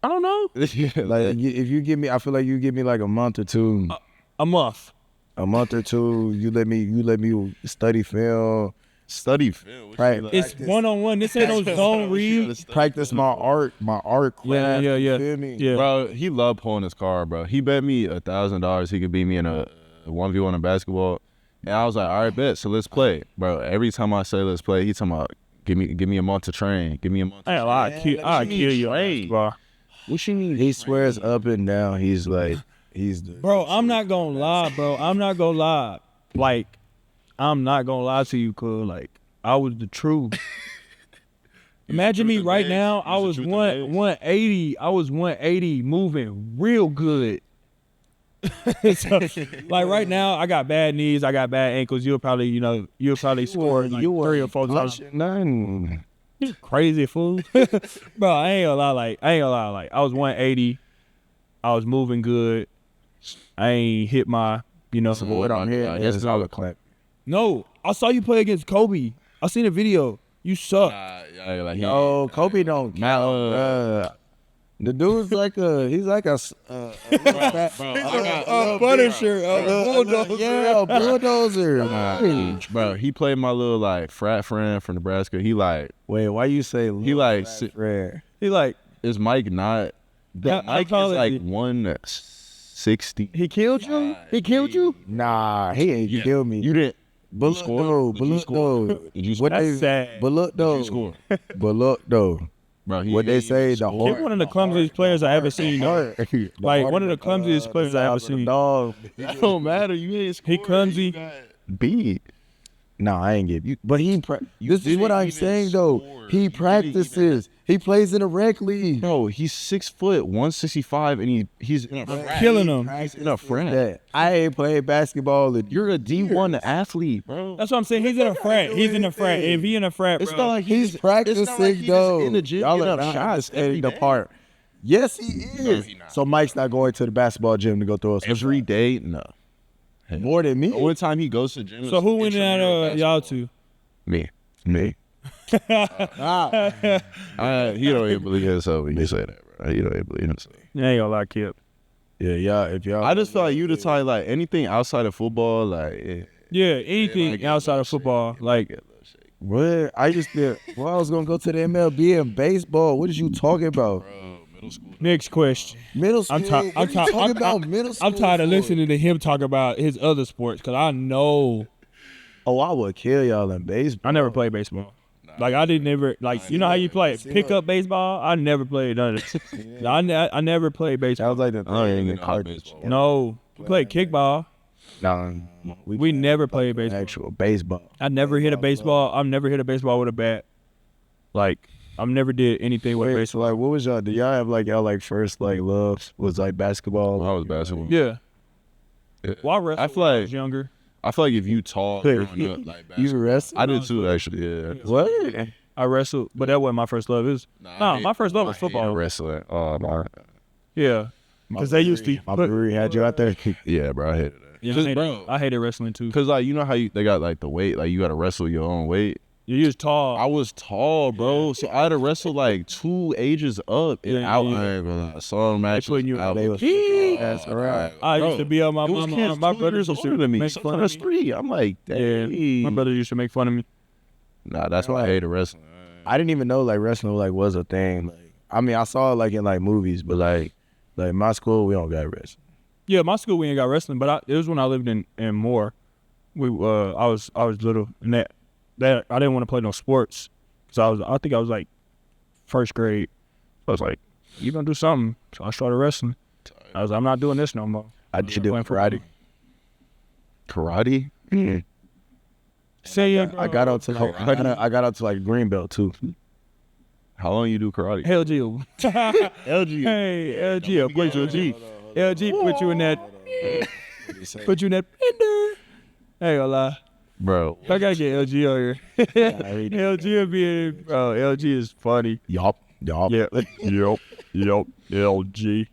I don't know. Like if you give me, I feel like you give me like a month or two. A month. A month or two, you let me study film, Study film. right? It's 1-on-1. This ain't no zone read. Practice my art craft. Yeah. You feel me? Yeah. Bro, he loved pulling his car, bro. He bet me $1,000 he could beat me in a 1v1 in basketball. And I was like, all right, bet. So let's play. Bro, every time I say let's play, he talking about, give me a month to train. Give me a month to I ain't lie. I kill you. train. Bro. What you mean? He swears up and down. He's like, Bro, I'm not gonna lie, bro. I'm not gonna lie. Like, I'm not gonna lie to you, cuz. Like, I was the truth. Imagine me right now. I was 180. I was 180 moving real good. So, like right now, I got bad knees. I got bad ankles. You'll probably score like 3 or 4 times. None. You crazy fool. Bro, I ain't gonna lie. Like, I was 180. I was moving good. I ain't hit my, So what I'm hearing is all the clap. No, I saw you play against Kobe. I seen a video. You suck. No, Kobe don't count. The dude's like he's like a Punisher, bulldozer. Yeah, a bulldozer. Bro, he played my little like frat friend from Nebraska. He like, Wait, why you say he like, rare? He like, is Mike not? Mike is like 160. he killed you? He killed you? Nah, he ain't killed me. You didn't. But look though, Did you score? Did you score? That's sad. But look though, Did you score? but look though. Bro, What they say, the He's heart. one of the clumsiest players I ever seen. Like, one of the clumsiest players I ever seen. Dog. That don't matter. You ain't scored. He clumsy. Beat. No, I ain't get you. But this is what I'm saying though. score. He You practices. He plays in a rec league. Bro, he's 6 foot, 165, and he's in a frat. Killing him. In a frat. That I ain't played basketball in You're a D1 athlete, bro. That's what I'm saying. He's in a frat. He's in a frat. If he in a frat, It's bro. not like He's practicing though. in the gym Y'all getting are up not shots every understanding the day. part. Yes, he is. he not. So Mike's not going to the basketball gym to go throw us Every day, no. more than me. The only time he goes to the gym. So who winning out of y'all two? Me. Ah. He don't even believe himself when you say that, bro. He don't even believe himself. Yeah, ain't gonna lie, Kip. Yeah, if y'all. I just feel like you the type, like, anything outside of football, like, Yeah, anything like, outside of football, like, What? I just did. Well, I was gonna go to the MLB and baseball. What is you talking about? bro, middle school. next question. Middle school. I'm What you talking about middle school. I'm tired of for? listening to him talk about his other sports because I know Oh, I would kill y'all in baseball. I never played baseball. Like I didn't ever like you know how you play pick up baseball. I never played none of it. I never played That baseball. was like the I don't even thing in know how cartoons. baseball No, we played kickball. No, We never played baseball. actual baseball. I never hit a baseball. I've never hit a baseball with a bat. Like I've never did anything with a Wait, baseball. so like, what was y'all? Did y'all have like y'all like first like love was like basketball? I was basketball. Yeah. Yeah. Well, I wrestled I feel when I like- was younger. I feel like if you tall growing up, like basketball. You wrestled? I did too, actually. Yeah. What? I wrestled, but that wasn't my first love. It was my first love was football. Wrestling. Oh my. Yeah, because they used to My put. brewery had you out there. Yeah, bro. I hated that. Yeah, Cause, I hated wrestling too. Cause like you know how they got like the weight, like you got to wrestle your own weight. You was tall. I was tall, bro, so I had to wrestle like 2 ages up and Yeah, out. yeah. I ain't gonna lie. Some matches putting you- out. They was Yee. ass around. I Bro, used to be on my It was mama. kids My 2 brothers years used to older than me. make fun of Sometimes me. 3. I'm like, Yeah, dang. my brothers used to make fun of me. Nah, that's why I hated wrestling. I didn't even know like wrestling like was a thing. Like, I mean, I saw it like in like movies, but like my school we don't got wrestling. Yeah, my school we ain't got wrestling, but it was when I lived in Moore. I was little, and that I didn't want to play no sports because I think I was like first grade. I was like, you gonna do something? So I started wrestling. I was like, I'm not doing this no more. I did do playing karate. Karate? Say yeah, I got up to like I got up to like green belt too. How long you do karate? LG. LG. Hey, LG, I'll put you in G. LG put you in that. Put you in that blender. I ain't gonna lie. bro. I gotta get LG on here. LG will be in, bro. LG is funny. Yup. Yeah. Yup. LG.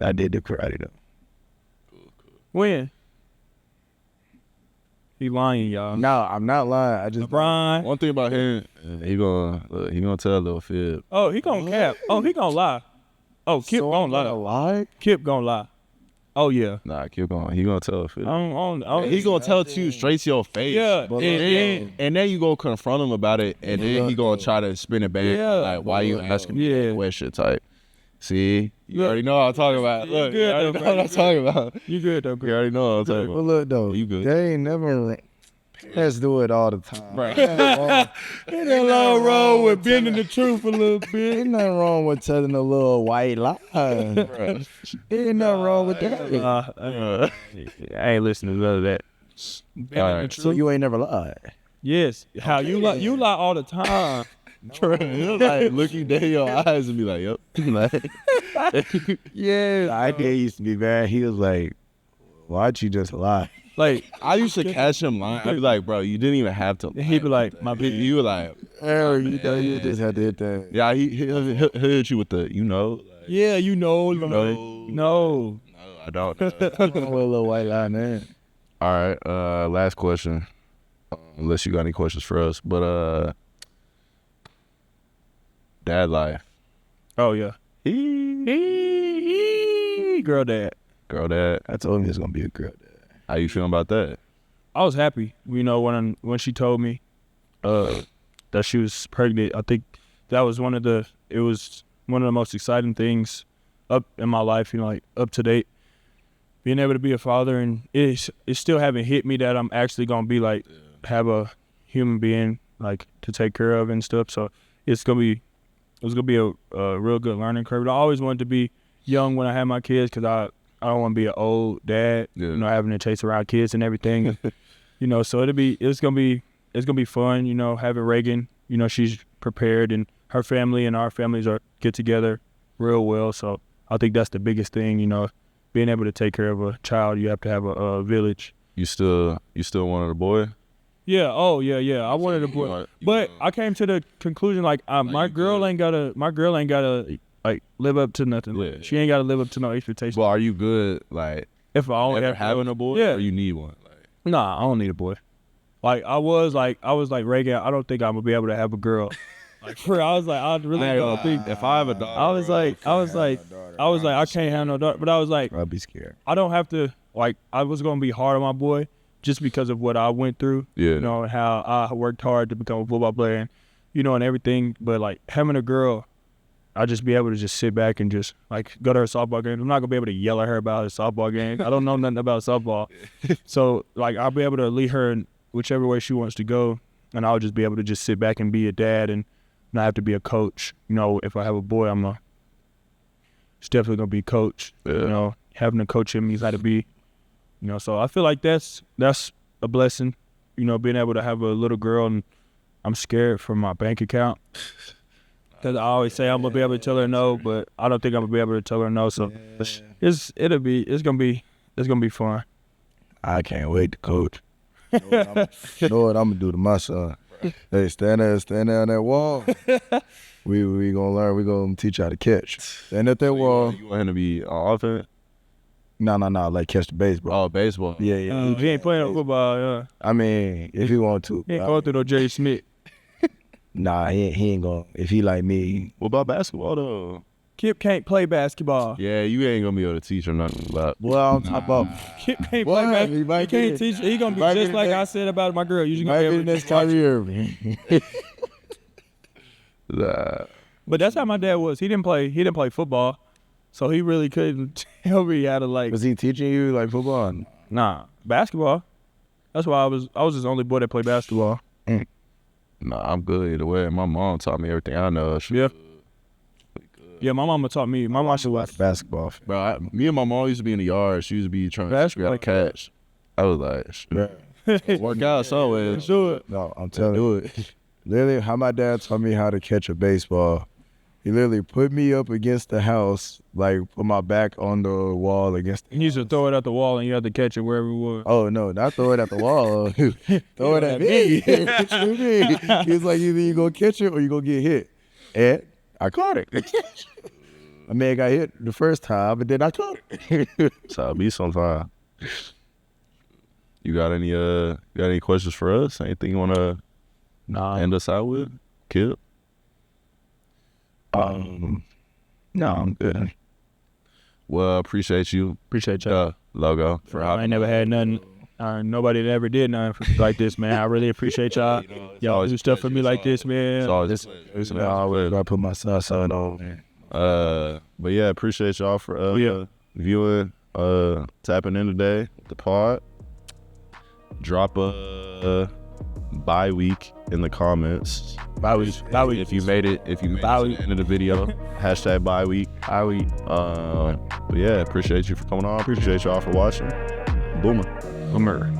I did the karate though. When? He lying, y'all. No, I'm not lying. I just LeBron. One thing about him, he gonna tell a little fib. Oh, he gonna cap. Oh, he gonna lie. Oh, Kip gonna lie. lie. Kip gonna lie. Oh yeah. Nah, keep going. He gonna tell a fib. I don't, He gonna tell it to you straight to your face. Yeah. But And then you gonna confront him about it, and then he gonna try to spin it back. Yeah. Like, why you asking me Yeah. that question type? See, you Look. already know what I'm talking about. You Look, good, you already though, know bro. what I'm talking about. You good though, You bro. already know what I'm talking Well, about. look though, You good. they ain't never. Parents do it all the time. Right. Ain't nothing wrong with bending the truth a little bit. Ain't nothing wrong with telling a little white lie. Ain't nothing wrong with that. I ain't listening to none of that. All right. So you ain't never lied. Yes. How you lie? You lie all the time. He'll like look you dead in your eyes and be like, "Yep." Like, Yeah, I did used to be bad. He was like, "Why'd you just lie?" Like I used to catch him lying. I'd be like, "Bro, you didn't even have to." Lie. he be like, my bitch. You were like, Oh, you know, you just had to hit that. "Yeah." He'll hit you with the, like, Yeah, you know. Like, no, no. I don't know. With a little white lie, man. All right, last question. Unless you got any questions for us, but dad life. Oh yeah. Girl dad. Girl dad. I told him he was gonna be a girl. How you feeling about that? I was happy, you know, when she told me that she was pregnant. I think it was one of the most exciting things up in my life, you know, like up to date. Being able to be a father, and it still haven't hit me that I'm actually gonna be like have a human being like to take care of and stuff. So it was gonna be a real good learning curve. I always wanted to be young when I had my kids because I don't want to be an old dad, you know, having to chase around kids and everything, you know. So it's gonna be fun, you know, having Reagan. You know, she's prepared, and her family and our families get together real well. So I think that's the biggest thing, you know, being able to take care of a child. You have to have a village. You still wanted a boy? Yeah. Oh yeah. I wanted a boy, but I came to the conclusion like my girl ain't gotta like live up to nothing. Yeah. She ain't gotta live up to no expectations. Well, are you good like If I only ever having a boy? Yeah. Or you need one? Like, Nah, I don't need a boy. Like I was like Reagan. I don't think I'm gonna be able to have a girl. Like for real, I was like I really don't think. if I have a daughter, I was like I can't have no daughter. But I was like I'd be scared. I don't have to. Like I was gonna be hard on my boy just because of what I went through. Yeah. You know, and how I worked hard to become a football player, and you know, and everything. But like having a girl, I just be able to just sit back and just like go to her softball game. I'm not gonna be able to yell at her about her softball game. I don't know nothing about softball, so like I'll be able to lead her in whichever way she wants to go, and I'll just be able to just sit back and be a dad and not have to be a coach. You know, if I have a boy, it's definitely gonna be a coach. Yeah. You know, having a coach him, he's got to be. You know, so I feel like that's a blessing. You know, being able to have a little girl, and I'm scared for my bank account. Cause I always say I'm gonna be able to tell her no, but I don't think I'm gonna be able to tell her no. So it's gonna be fun. I can't wait to coach. Know what I'm gonna do to my son. Hey, stand there on that wall. We gonna learn. We gonna teach you how to catch. Stand at that wall. you want him to be offense? No, like catch the baseball. Oh, baseball. Yeah. He ain't playing football. Yeah, I mean, if he want to. he ain't going through no Jerry Smith. Nah, he ain't gonna. If he like me, What about basketball though? Kip can't play basketball. Yeah, you ain't gonna be able to teach him nothing about. well, on top of Kip can't What? play He basketball. might He can't be- teach. He gonna be might just be like the- I said about my girl. You just might gonna be be the able next to watch Kyrie Irving. Nah. But that's how my dad was. He didn't play football, so he really couldn't tell me how to like. Was he teaching you like football? Nah, basketball. That's why I was his only boy that played basketball. Nah, I'm good either way. My mom taught me everything I know. Yeah. Yeah, my mama taught me. My mom should watch. Basketball. Bro, me and my mom used to be in the yard. She used to be trying to figure out a catch. I was like, shit. Work out somewhere. Do it. No, I'm telling you. Do it. Literally, how my dad taught me how to catch a baseball He literally put me up against the house, like put my back on the wall against. You used to throw it at the wall and you had to catch it wherever it was. Oh no, not throw it at the wall. Throw it at me. What you mean? He was like, either you gonna catch it or you gonna get hit. And I caught it. I mean, I got hit the first time, but then I caught it. So I'll be sometime. You got any questions for us? Anything you wanna end us out with? Kid? No, I'm good. Well, appreciate you. Appreciate y'all. Logo. For I ain't never had nothing. Nobody that ever did nothing like this, man. I really appreciate y'all. Y'all do stuff for me like this, man. It's I always gotta put my sauce on, man. But yeah, appreciate y'all for viewing, tapping in today with the pod. Drop a bye week in the comments. Bye week. If you made it to the end of the video, hashtag bye week. But yeah, appreciate you for coming on. Appreciate y'all for watching. Boomer. Boomer.